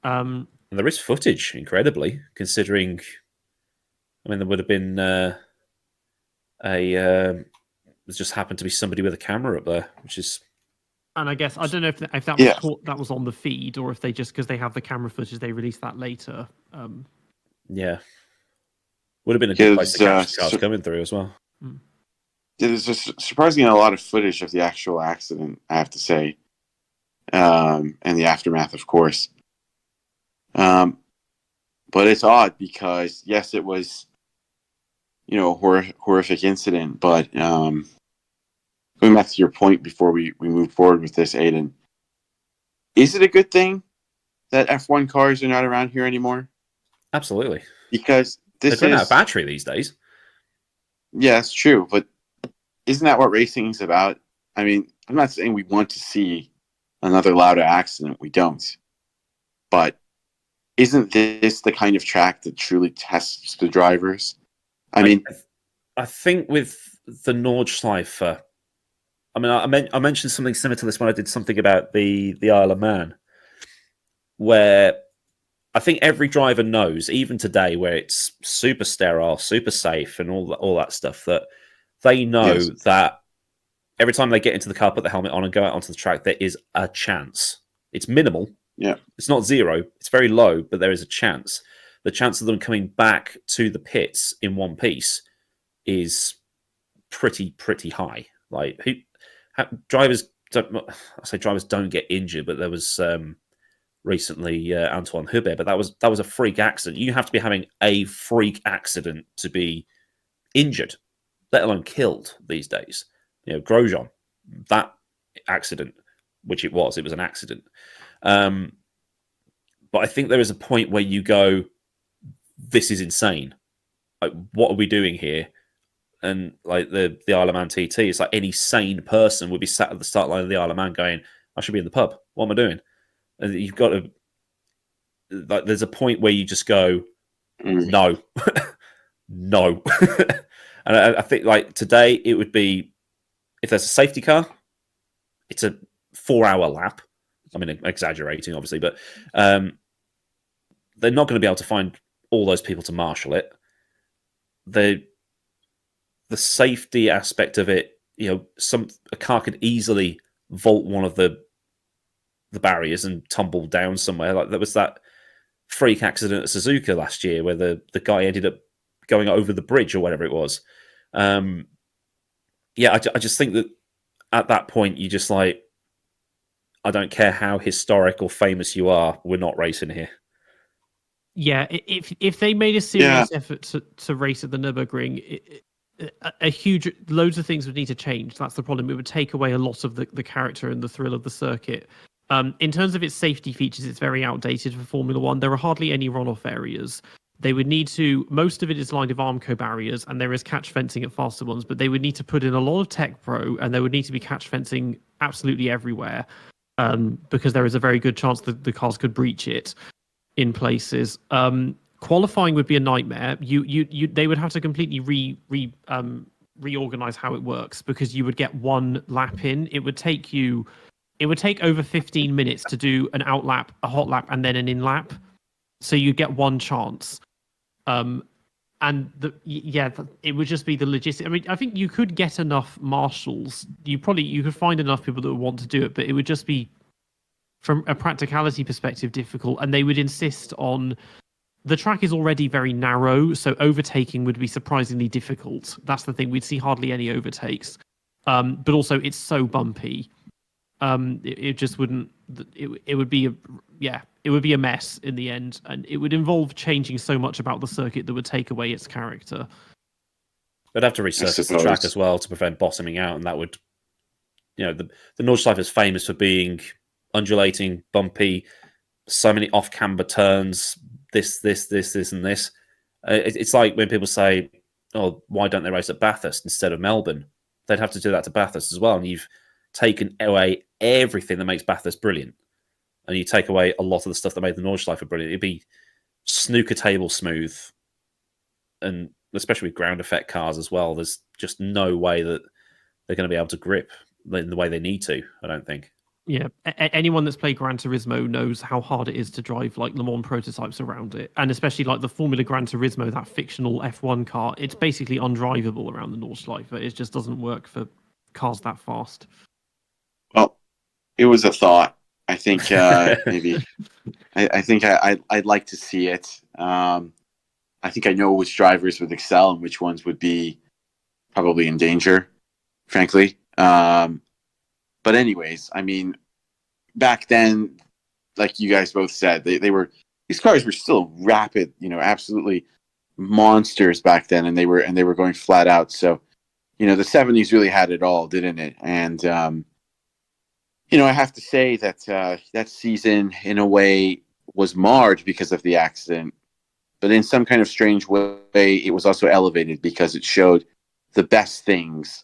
and there is footage, incredibly, considering. I mean, there would have been there just happened to be somebody with a camera up there, which is. And I guess I don't know if that was on the feed, or if they just, because they have the camera footage, they released that later. Yeah, would have been a good place to catch cars coming through as well. There's surprisingly a lot of footage of the actual accident, I have to say, and the aftermath, of course. But it's odd because yes, it was, a horrific incident, but. Going back to your point before we move forward with this, Aidan, is it a good thing that F1 cars are not around here anymore? Absolutely. Because they're running out of battery these days. Yeah, it's true. But isn't that what racing is about? I mean, I'm not saying we want to see another Lauda accident. We don't. But isn't this the kind of track that truly tests the drivers? I mean, I think with the Nordschleife, I mean, I mentioned something similar to this when I did something about the Isle of Man, where I think every driver knows, even today, where it's super sterile, super safe, and all that stuff, that they know that every time they get into the car, put the helmet on, and go out onto the track, there is a chance. It's minimal. Yeah. It's not zero. It's very low, but there is a chance. The chance of them coming back to the pits in one piece is pretty high. Like drivers don't. I say drivers don't get injured, but there was recently Antoine Hubert, but that was a freak accident. You have to be having a freak accident to be injured, let alone killed these days. You know, Grosjean, that accident, which it was an accident. But I think there is a point where you go, this is insane. Like, what are we doing here? And like the Isle of Man TT, it's like any sane person would be sat at the start line of the Isle of Man going, I should be in the pub. What am I doing? And you've got to, like, there's a point where you just go, no, no. And I think like today it would be, if there's a safety car, it's a 4-hour lap. I mean, exaggerating, obviously, but they're not going to be able to find all those people to marshal it. The safety aspect of it, you know, a car could easily vault one of the barriers and tumble down somewhere. Like there was that freak accident at Suzuka last year where the guy ended up going over the bridge or whatever it was. Yeah, I just think that at that point you just like, I don't care how historic or famous you are, we're not racing here. Yeah, if they made a serious effort to race at the Nürburgring, loads of things would need to change. That's the problem. It would take away a lot of the character and the thrill of the circuit. In terms of its safety features, it's very outdated for Formula One. There are hardly any runoff areas. They would need to, most of it is lined with Armco barriers, and there is catch fencing at faster ones, but they would need to put in a lot of Tech Pro, and there would need to be catch fencing absolutely everywhere, because there is a very good chance that the cars could breach it in places. Qualifying would be a nightmare. They would have to completely reorganize how it works, because you would get one lap in. It would take over 15 minutes to do an out lap, a hot lap, and then an in lap. So you get one chance. It would just be the logistics. I mean, I think you could get enough marshals. You could find enough people that would want to do it, but it would just be, from a practicality perspective, difficult. And they would insist on, the track is already very narrow, so overtaking would be surprisingly difficult. That's the thing. We'd see hardly any overtakes. But also it's so bumpy. It just wouldn't. It would be a mess in the end, and it would involve changing so much about the circuit that would take away its character. They'd have to resurface the track as well to prevent bottoming out, and that would, you know, the Nordschleife is famous for being undulating, bumpy, so many off-camber turns. This, and this. It's like when people say, "Oh, why don't they race at Bathurst instead of Melbourne?" They'd have to do that to Bathurst as well, and you've taken away everything that makes Bathurst brilliant, and you take away a lot of the stuff that made the Nordschleife brilliant. It'd be snooker table smooth, and especially with ground effect cars as well. There's just no way that they're going to be able to grip in the way they need to, I don't think. Yeah, anyone that's played Gran Turismo knows how hard it is to drive like Le Mans prototypes around it, and especially like the Formula Gran Turismo, that fictional F1 car. It's basically undrivable around the Nordschleife. It just doesn't work for cars that fast. Well, it was a thought. I think maybe. I think I'd like to see it. I think I know which drivers would excel and which ones would be probably in danger, frankly. But anyways, I mean, back then, like you guys both said, these cars were still rapid, you know, absolutely monsters back then, and they were going flat out. So, you know, the 70s really had it all, didn't it? And you know, I have to say that that season, in a way, was marred because of the accident, but in some kind of strange way, it was also elevated because it showed the best things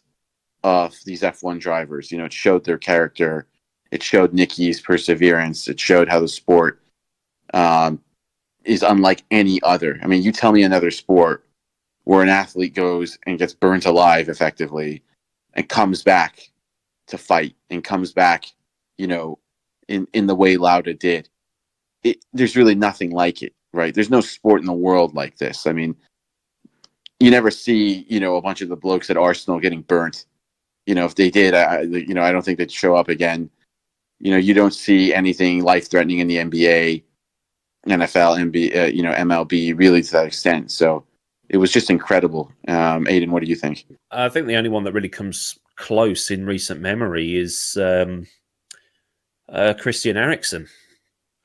of these F1 drivers. You know, it showed their character. It showed Nicky's perseverance. It showed how the sport is unlike any other. I mean, you tell me another sport where an athlete goes and gets burnt alive effectively and comes back to fight and comes back, you know, in the way Lauda did. There's really nothing like it, right? There's no sport in the world like this. I mean, you never see, you know, a bunch of the blokes at Arsenal getting burnt. You know, if they did, I don't think they'd show up again. You know, you don't see anything life-threatening in the NBA, NFL, MLB, really to that extent. So it was just incredible. Aidan, what do you think? I think the only one that really comes close in recent memory is Christian Eriksen,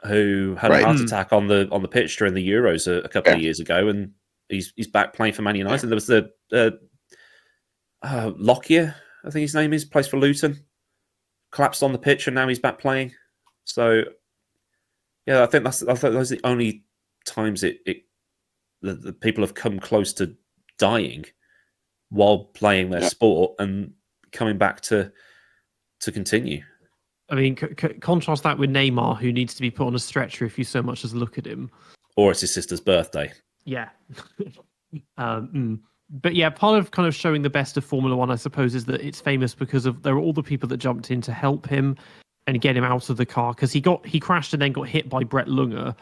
who had a heart attack on the pitch during the Euros a couple of years ago, and he's back playing for Man United. There was the Lockyer, I think his name is, plays for Luton, collapsed on the pitch, and now he's back playing. So, yeah, I think those are the only times the people have come close to dying while playing their sport and coming back to continue. I mean, contrast that with Neymar, who needs to be put on a stretcher if you so much as look at him. Or it's his sister's birthday. Yeah. But yeah, part of kind of showing the best of Formula One, I suppose, is that it's famous because of there were all the people that jumped in to help him and get him out of the car, because he crashed and then got hit by Brett Lunger.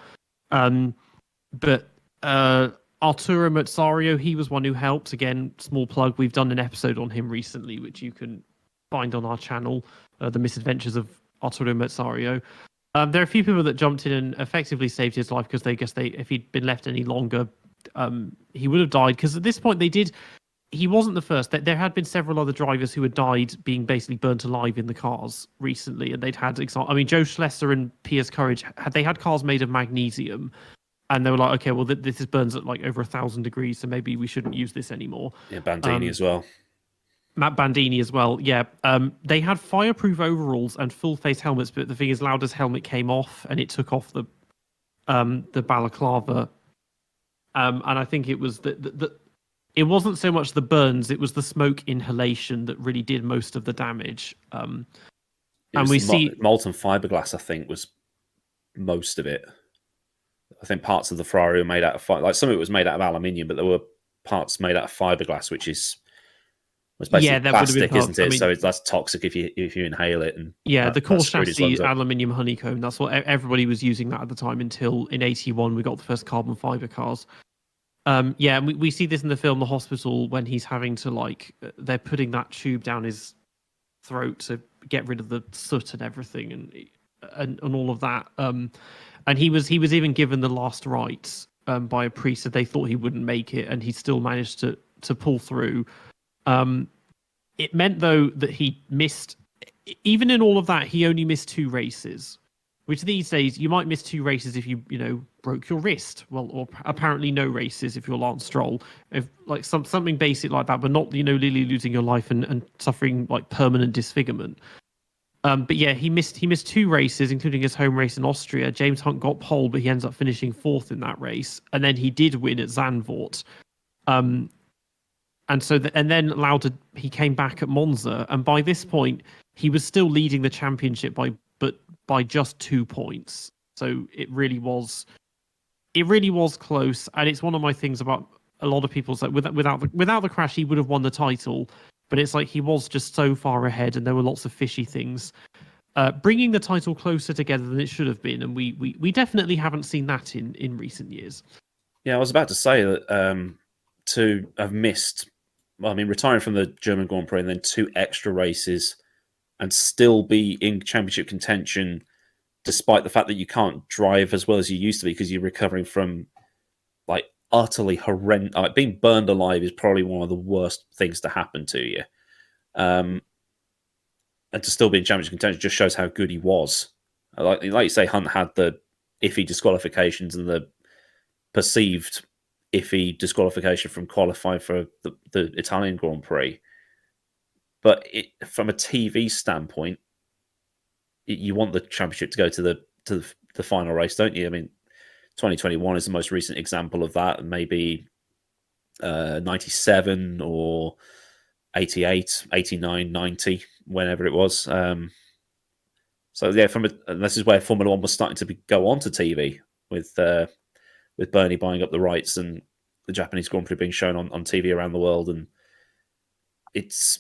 But Arturo Merzario, he was one who helped. Again, small plug, we've done an episode on him recently, which you can find on our channel, The Misadventures of Arturo Merzario. There are a few people that jumped in and effectively saved his life, because if he'd been left any longer, he would have died. Because at this point he wasn't the first. There had been several other drivers who had died being basically burnt alive in the cars recently, and they'd had Joe Schlesser and Piers Courage had cars made of magnesium, and they were like, okay, well this burns at like over 1,000 degrees, so maybe we shouldn't use this anymore. Yeah, Bandini as well. Matt Bandini as well, yeah. They had fireproof overalls and full face helmets, but the thing is, Lauda's helmet came off and it took off the balaclava. And I think it was it wasn't so much the burns; it was the smoke inhalation that really did most of the damage. And we see molten fiberglass, I think, was most of it. I think parts of the Ferrari were made out of like some of it was made out of aluminium, but there were parts made out of fiberglass, which is basically plastic, isn't it? So that's toxic if you inhale it. And the core chassis aluminium honeycomb. That's what everybody was using that at the time, until in '81 we got the first carbon fiber cars. We see this in the film The Hospital, when he's having to they're putting that tube down his throat to get rid of the soot and everything and all of that. And he was even given the last rites by a priest, that they thought he wouldn't make it, and he still managed to pull through. It meant, though, that he missed, even in all of that, he only missed 2 races, which these days you might miss 2 races if you broke your wrist. Well, or apparently no races if you're Lance Stroll, if something basic like that, but not literally losing your life and suffering like permanent disfigurement. But yeah, he missed 2 races, including his home race in Austria. James Hunt got pole, but he ends up finishing 4th in that race, and then he did win at Zandvoort. And then Lauda, he came back at Monza, and by this point he was still leading the championship by just 2 points. So it really was close, and it's one of my things about a lot of people. So without the crash, he would have won the title, but it's like he was just so far ahead, and there were lots of fishy things, bringing the title closer together than it should have been, and we definitely haven't seen that in recent years. Yeah, I was about to say that to have missed, retiring from the German Grand Prix and then 2 extra races and still be in championship contention, despite the fact that you can't drive as well as you used to be because you're recovering from utterly horrendous. Being burned alive is probably one of the worst things to happen to you. And to still be in championship contention just shows how good he was. Like you say, Hunt had the iffy disqualifications and the perceived iffy disqualification from qualifying for the Italian Grand Prix. But from a TV standpoint, you want the championship to go to the final race, don't you? 2021 is the most recent example of that. Maybe 97 or 88, 89, 90, whenever it was. So yeah, this is where Formula One was starting to go on to TV with with Bernie buying up the rights and the Japanese Grand Prix being shown on TV around the world. And it's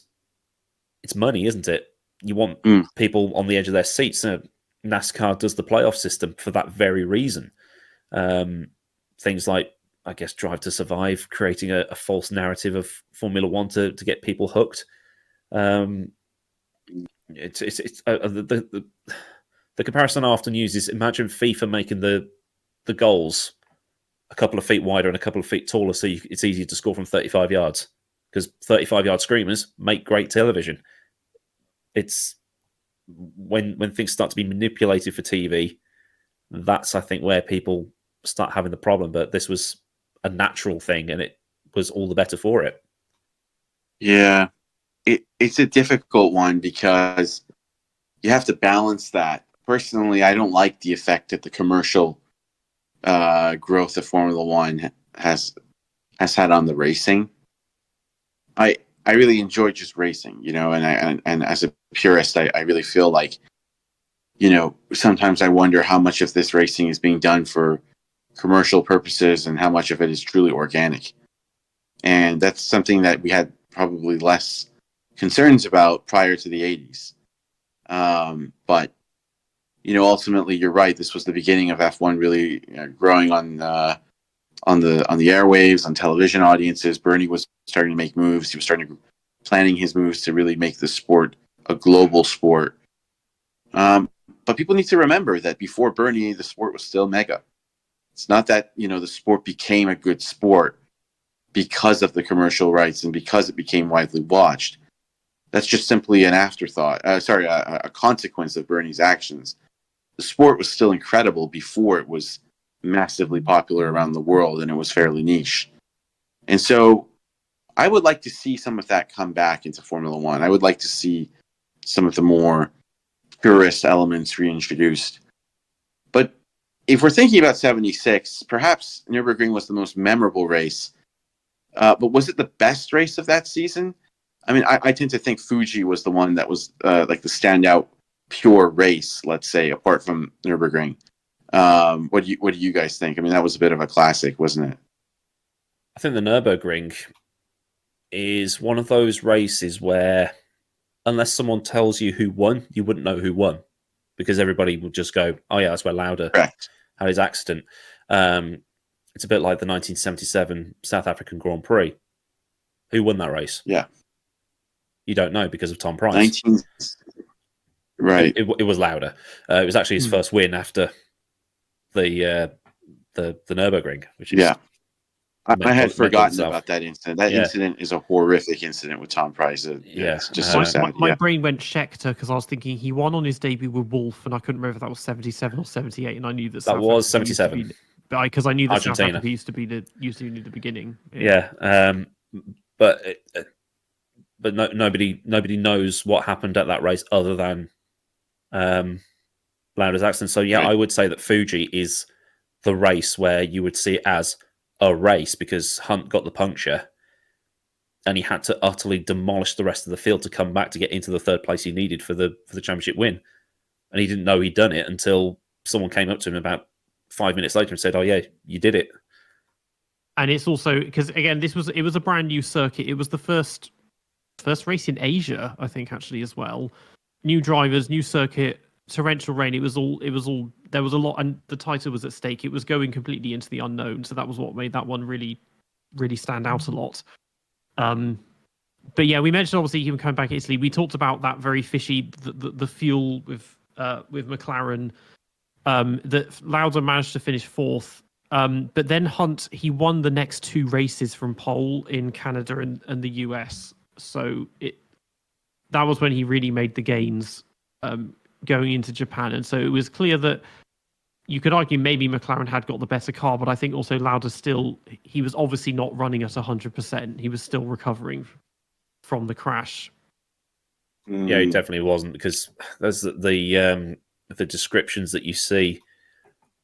money, isn't it? You want people on the edge of their seats. NASCAR does the playoff system for that very reason. Things like, I guess, Drive to Survive, creating a false narrative of Formula One to get people hooked. The comparison I often use is, imagine FIFA making the goals a couple of feet wider and a couple of feet taller, so it's easier to score from 35 yards, because 35-yard screamers make great television. It's when things start to be manipulated for TV, that's, I think, where people start having the problem. But this was a natural thing, and it was all the better for it. Yeah, it's a difficult one because you have to balance that. Personally, I don't like the effect that the commercial growth of Formula One has had on the racing. I really enjoy just racing, and as a purist, I really feel like, sometimes I wonder how much of this racing is being done for commercial purposes and how much of it is truly organic. And that's something that we had probably less concerns about prior to the 80s. But, ultimately, you're right. This was the beginning of F1 really growing on the airwaves, on television audiences. Bernie was starting to make moves. He was planning his moves to really make the sport a global sport. But people need to remember that before Bernie, the sport was still mega. It's not that, the sport became a good sport because of the commercial rights and because it became widely watched. That's just simply an afterthought. A consequence of Bernie's actions. The sport was still incredible before it was massively popular around the world, and it was fairly niche. And so I would like to see some of that come back into Formula One. I would like to see some of the more purist elements reintroduced. But if we're thinking about 76, perhaps Nürburgring was the most memorable race. But was it the best race of that season? I mean, I tend to think Fuji was the one that was like the standout pure race, let's say, apart from Nürburgring. What do you guys think? I mean, that was a bit of a classic, wasn't it? I think the Nürburgring is one of those races where, unless someone tells you who won, you wouldn't know who won, because everybody would just go, "Oh yeah, that's where Lauda had his accident." It's a bit like the 1977 South African Grand Prix. Who won that race? Yeah, you don't know because of Tom Price. Right. It was Lauda. It was actually his first win after the Nürburgring, which is I had forgotten about that incident. That incident is a horrific incident with Tom Price. It's just so sad. My brain went Scheckter because I was thinking he won on his debut with Wolf, and I couldn't remember if that was 77 or 78, and I knew that was 77. Because I knew that Argentina. South Africa used to be the beginning. But nobody knows what happened at that race other than Lauda's accident. So right. I would say that Fuji is the race where you would see it as a race, because Hunt got the puncture and he had to utterly demolish the rest of the field to come back to get into the third place he needed for the championship win. And he didn't know he'd done it until someone came up to him about 5 minutes later and said, "Oh yeah, you did it." And it's also because, again, it was a brand new circuit. It was the first race in Asia, I think, actually, as well. New drivers, new circuit, torrential rain. It was all. There was a lot, and the title was at stake. It was going completely into the unknown. So that was what made that one really, really stand out a lot. But yeah, we mentioned obviously him coming back to Italy. We talked about that very fishy the fuel with McLaren. That Lauda managed to finish fourth. But then Hunt, he won the next two races from pole in Canada and the US. So that was when he really made the gains going into Japan. And so it was clear that you could argue maybe McLaren had got the better car, but I think also Lauda he was obviously not running at 100%. He was still recovering from the crash. Yeah, he definitely wasn't, because there's the descriptions that you see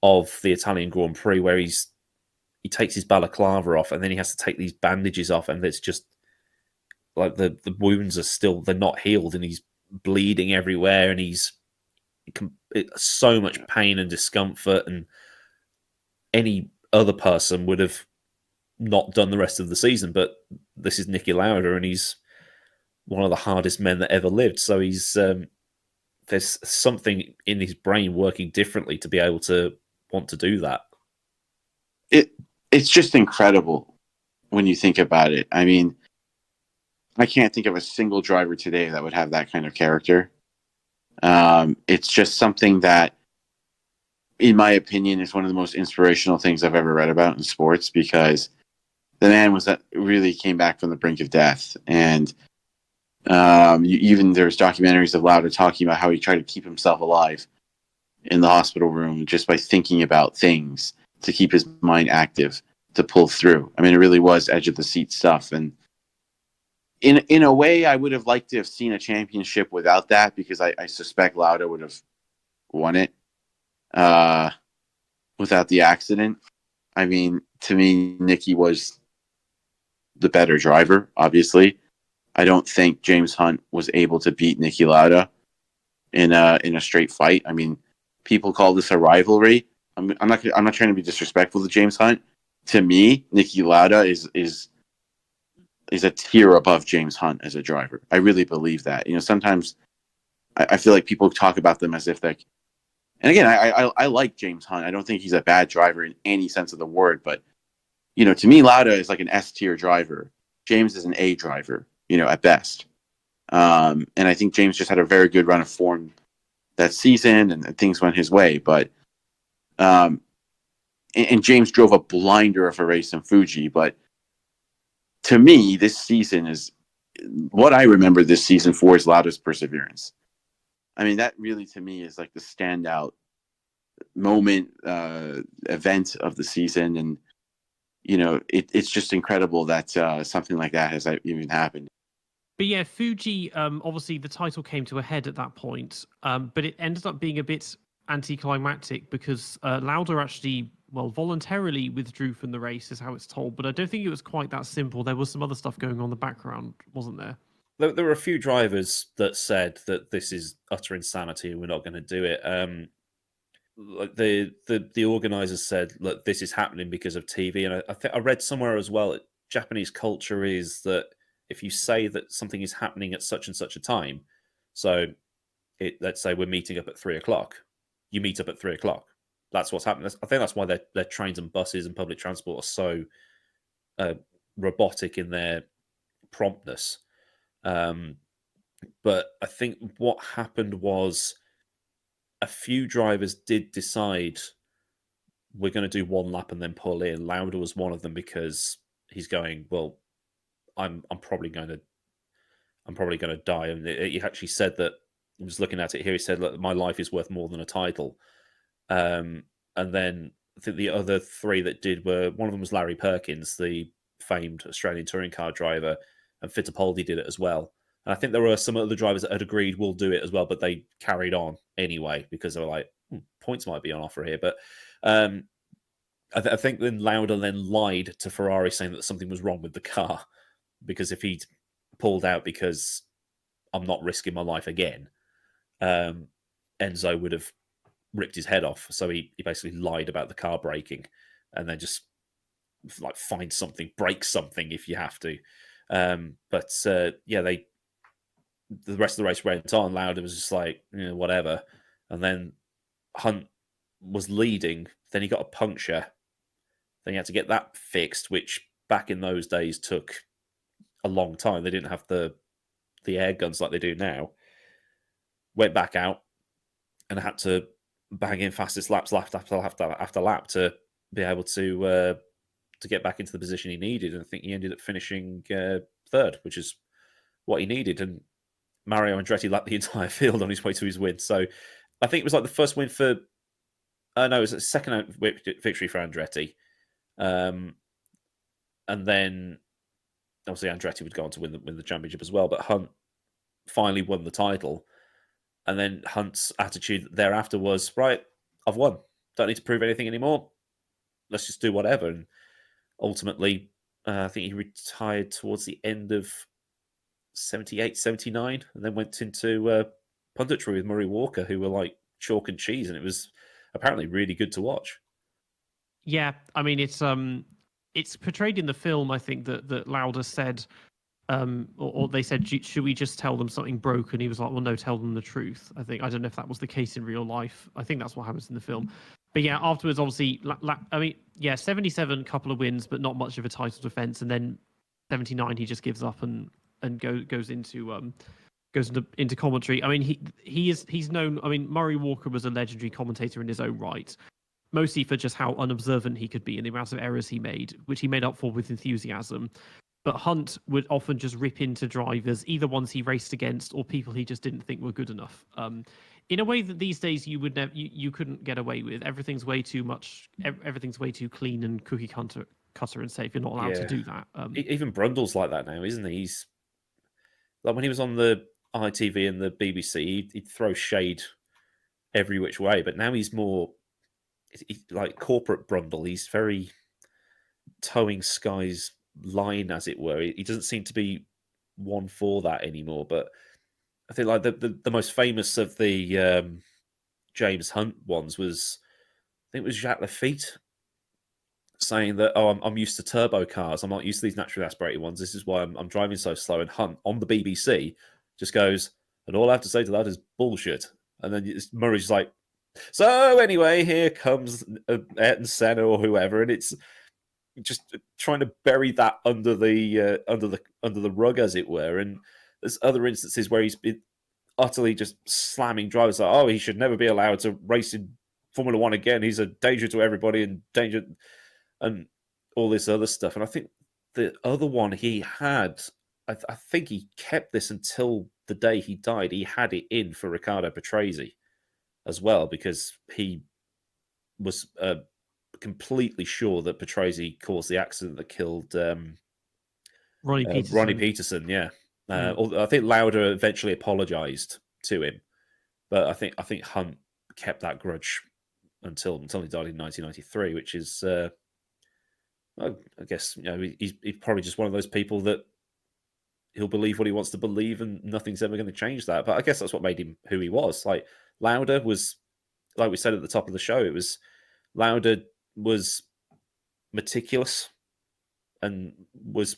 of the Italian Grand Prix where he takes his balaclava off and then he has to take these bandages off, and it's just like the wounds are they're not healed, and he's bleeding everywhere, and it's so much pain and discomfort, and any other person would have not done the rest of the season. But this is Nicky Lauda, and he's one of the hardest men that ever lived. So he's there's something in his brain working differently to be able to want to do that. It's just incredible when you think about it. I mean, I can't think of a single driver today that would have that kind of character. It's just something that, in my opinion, is one of the most inspirational things I've ever read about in sports, because the man really came back from the brink of death. And even there's documentaries of Lauda talking about how he tried to keep himself alive in the hospital room just by thinking about things to keep his mind active, to pull through. I mean, it really was edge of the seat stuff. And in a way, I would have liked to have seen a championship without that, because I suspect Lauda would have won it without the accident. I mean, to me, Nicky was the better driver, obviously. I don't think James Hunt was able to beat Nicky Lauda in a straight fight. I mean, people call this a rivalry. I'm not trying to be disrespectful to James Hunt. To me, Nicky Lauda is a tier above James Hunt as a driver. I really believe that. You know, sometimes I feel like people talk about them as if they. And again, I like James Hunt. I don't think he's a bad driver in any sense of the word. But, you know, to me, Lauda is like an S tier driver. James is an A driver, you know, at best. And I think James just had a very good run of form that season, and things went his way. But and James drove a blinder of a race in Fuji. But to me, this season is what I remember this season for is Lauda's perseverance. I mean, that really, to me, is like the standout moment, event of the season. And, you know, it's just incredible that something like that has even happened. But yeah, Fuji, obviously the title came to a head at that point, but it ended up being a bit anticlimactic because Lauda actually, voluntarily withdrew from the race, is how it's told. But I don't think it was quite that simple. There was some other stuff going on in the background, wasn't there? There were a few drivers that said that this is utter insanity and we're not going to do it. Like the organizers said, look, this is happening because of TV. And I think I read somewhere as well, Japanese culture is that if you say that something is happening at such and such a time, so let's say we're meeting up at 3:00, you meet up at 3:00. That's what's happening. I think that's why their trains and buses and public transport are so robotic in their promptness. But I think what happened was a few drivers did decide we're going to do one lap and then pull in. Lauda was one of them because he's going, well, I'm probably going to die. And he actually said that. I was looking at it here. He said, look, my life is worth more than a title. And then I think the other three that did were, one of them was Larry Perkins, the famed Australian touring car driver, and Fittipaldi did it as well. And I think there were some other drivers that had agreed we'll do it as well, but they carried on anyway because they were like, points might be on offer here. But I think then Lauda then lied to Ferrari saying that something was wrong with the car, because if he'd pulled out because I'm not risking my life again, Enzo would have ripped his head off. So he basically lied about the car braking, and then just like find something, break something if you have to. But the rest of the race went on. Lauda was just like, whatever. And then Hunt was leading. Then he got a puncture. Then he had to get that fixed, which back in those days took a long time. They didn't have the air guns like they do now. Went back out and had to bang in fastest laps lap after lap to be able to get back into the position he needed. And I think he ended up finishing third, which is what he needed. And Mario Andretti lapped the entire field on his way to his win. So I think it was like the first win for... no, it was a second victory for Andretti. And then obviously Andretti would go on to win the championship as well. But Hunt finally won the title. And then Hunt's attitude thereafter was, right, I've won. Don't need to prove anything anymore. Let's just do whatever. And ultimately, I think he retired towards the end of 78, 79, and then went into punditry with Murray Walker, who were like chalk and cheese. And it was apparently really good to watch. Yeah, I mean it's portrayed in the film. I think that Lauder said, or they said, should we just tell them something broke? And he was like, well, no, tell them the truth. I don't know if that was the case in real life. I think that's what happens in the film. But yeah, afterwards, obviously, I mean, yeah, 77, couple of wins, but not much of a title defense, and then 79, he just gives up and goes into commentary. I mean, he's known. I mean, Murray Walker was a legendary commentator in his own right, mostly for just how unobservant he could be and the amount of errors he made, which he made up for with enthusiasm. But Hunt would often just rip into drivers, either ones he raced against or people he just didn't think were good enough. In a way that these days you would never, you couldn't get away with. Everything's way too much. Everything's way too clean and cookie cutter and safe. You're not allowed to do that. Even Brundle's like that now, isn't he? He's like when he was on the ITV and the BBC, he'd throw shade every which way. But now he's more like corporate Brundle. He's very towing Sky's line, as it were. He doesn't seem to be one for that anymore. But I think like the most famous of the James Hunt ones was, I think it was Jacques Lafitte saying that, oh, I'm used to turbo cars. I'm not used to these naturally aspirated ones. This is why I'm driving so slow. And Hunt on the BBC just goes, and all I have to say to that is bullshit. And then Murray's like, so anyway, here comes Ayrton Senna or whoever, and it's just trying to bury that under the rug, as it were. And there's other instances where he's been utterly just slamming drivers like, oh, he should never be allowed to race in Formula One again. He's a danger to everybody and danger, and all this other stuff. And I think the other one he had, I think he kept this until the day he died. He had it in for Riccardo Patrese as well, because he was completely sure that Patrese caused the accident that killed Ronnie Peterson. Ronnie Peterson, yeah. I think Lauder eventually apologised to him, but I think Hunt kept that grudge until he died in 1993, which is, I guess, he's probably just one of those people that he'll believe what he wants to believe, and nothing's ever going to change that. But I guess that's what made him who he was. Like Lauder was, like we said at the top of the show, Lauder was meticulous and was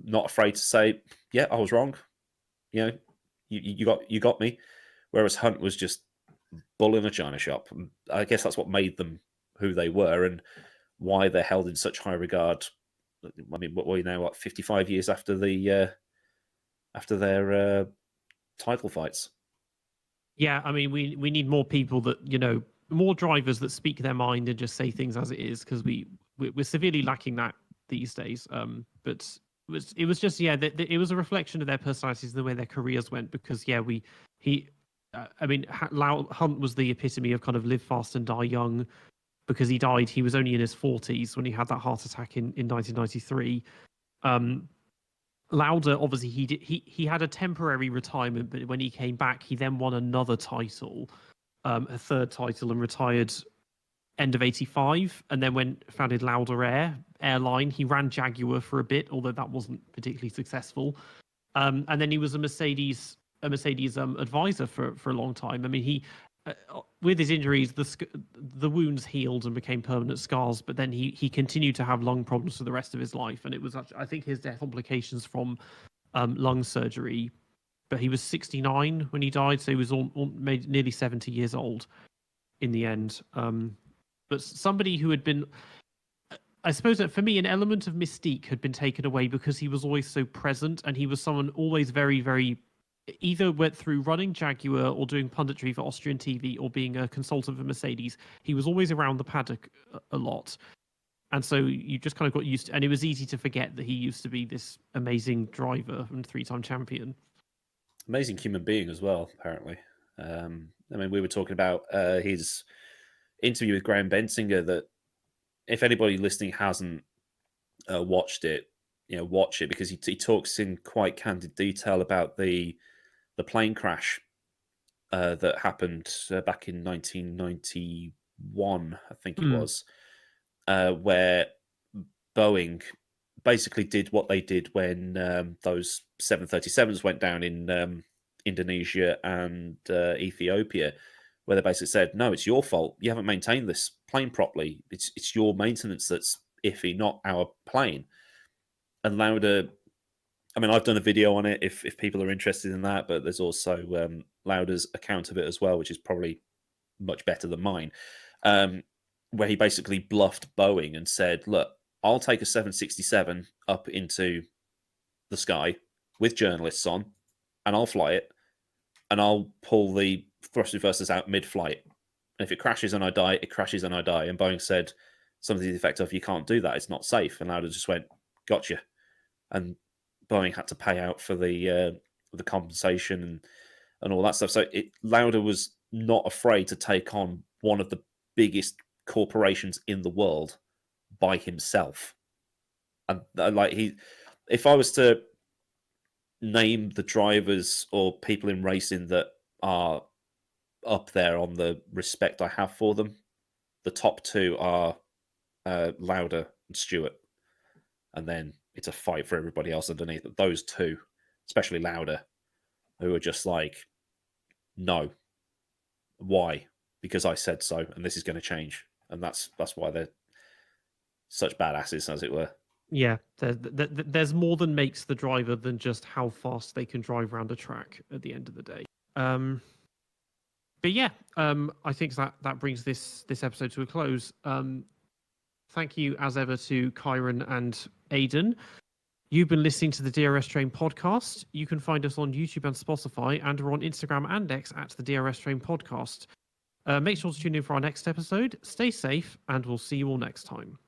not afraid to say, "Yeah, I was wrong. You got me." Whereas Hunt was just bull in a china shop. And I guess that's what made them who they were and why they're held in such high regard. I mean, what are we now? What, 55 years after their title fights? Yeah, I mean, we need more people that, more drivers that speak their mind and just say things as it is, because we're severely lacking that these days. But it was just it was a reflection of their personalities and the way their careers went. Because Hunt was the epitome of kind of live fast and die young, because he was only in his 40s when he had that heart attack in 1993. Lauder, obviously, he had a temporary retirement, but when he came back, he then won another title, a third title, and retired end of 85, and then founded Lauder Airline. He ran Jaguar for a bit, although that wasn't particularly successful. And then he was a Mercedes advisor for a long time. I mean, he with his injuries, the wounds healed and became permanent scars, but then he continued to have lung problems for the rest of his life. And it was, I think, his death complications from lung surgery. But he was 69 when he died, so he was nearly 70 years old in the end. But somebody who had been, I suppose that for me, an element of mystique had been taken away because he was always so present, and he was someone always very, very, either went through running Jaguar or doing punditry for Austrian TV or being a consultant for Mercedes. He was always around the paddock a lot. And so you just kind of got used to, and it was easy to forget that he used to be this amazing driver and three-time champion. Amazing human being as well, apparently. I mean, we were talking about his interview with Graham Bensinger, that if anybody listening hasn't watched it, watch it, because he talks in quite candid detail about the plane crash that happened back in 1991, I think it was, where Boeing basically did what they did when those 737s went down in Indonesia and Ethiopia, where they basically said, no, it's your fault. You haven't maintained this plane properly. It's your maintenance that's iffy, not our plane. And Lauda, I mean, I've done a video on it if people are interested in that, but there's also Lauda's account of it as well, which is probably much better than mine, where he basically bluffed Boeing and said, look, I'll take a 767 up into the sky with journalists on, and I'll fly it, and I'll pull the thrust reversers out mid-flight. And if it crashes and I die, it crashes and I die. And Boeing said something to the effect of, you can't do that, it's not safe. And Lauda just went, gotcha. And Boeing had to pay out for the compensation and all that stuff. So Lauda was not afraid to take on one of the biggest corporations in the world by himself. And if I was to name the drivers or people in racing that are up there on the respect I have for them, the top two are Lauda and Stewart, and then it's a fight for everybody else underneath. Those two, especially Lauda, who are just like, no, why? Because I said so, and this is going to change, and that's why they're such badasses, as it were. Yeah, there's more than makes the driver than just how fast they can drive around a track at the end of the day. But yeah, I think that brings this episode to a close. Thank you, as ever, to Ciaron and Aidan. You've been listening to the DRS Train podcast. You can find us on YouTube and Spotify, and we're on Instagram and X at the DRS Train podcast. Make sure to tune in for our next episode. Stay safe, and we'll see you all next time.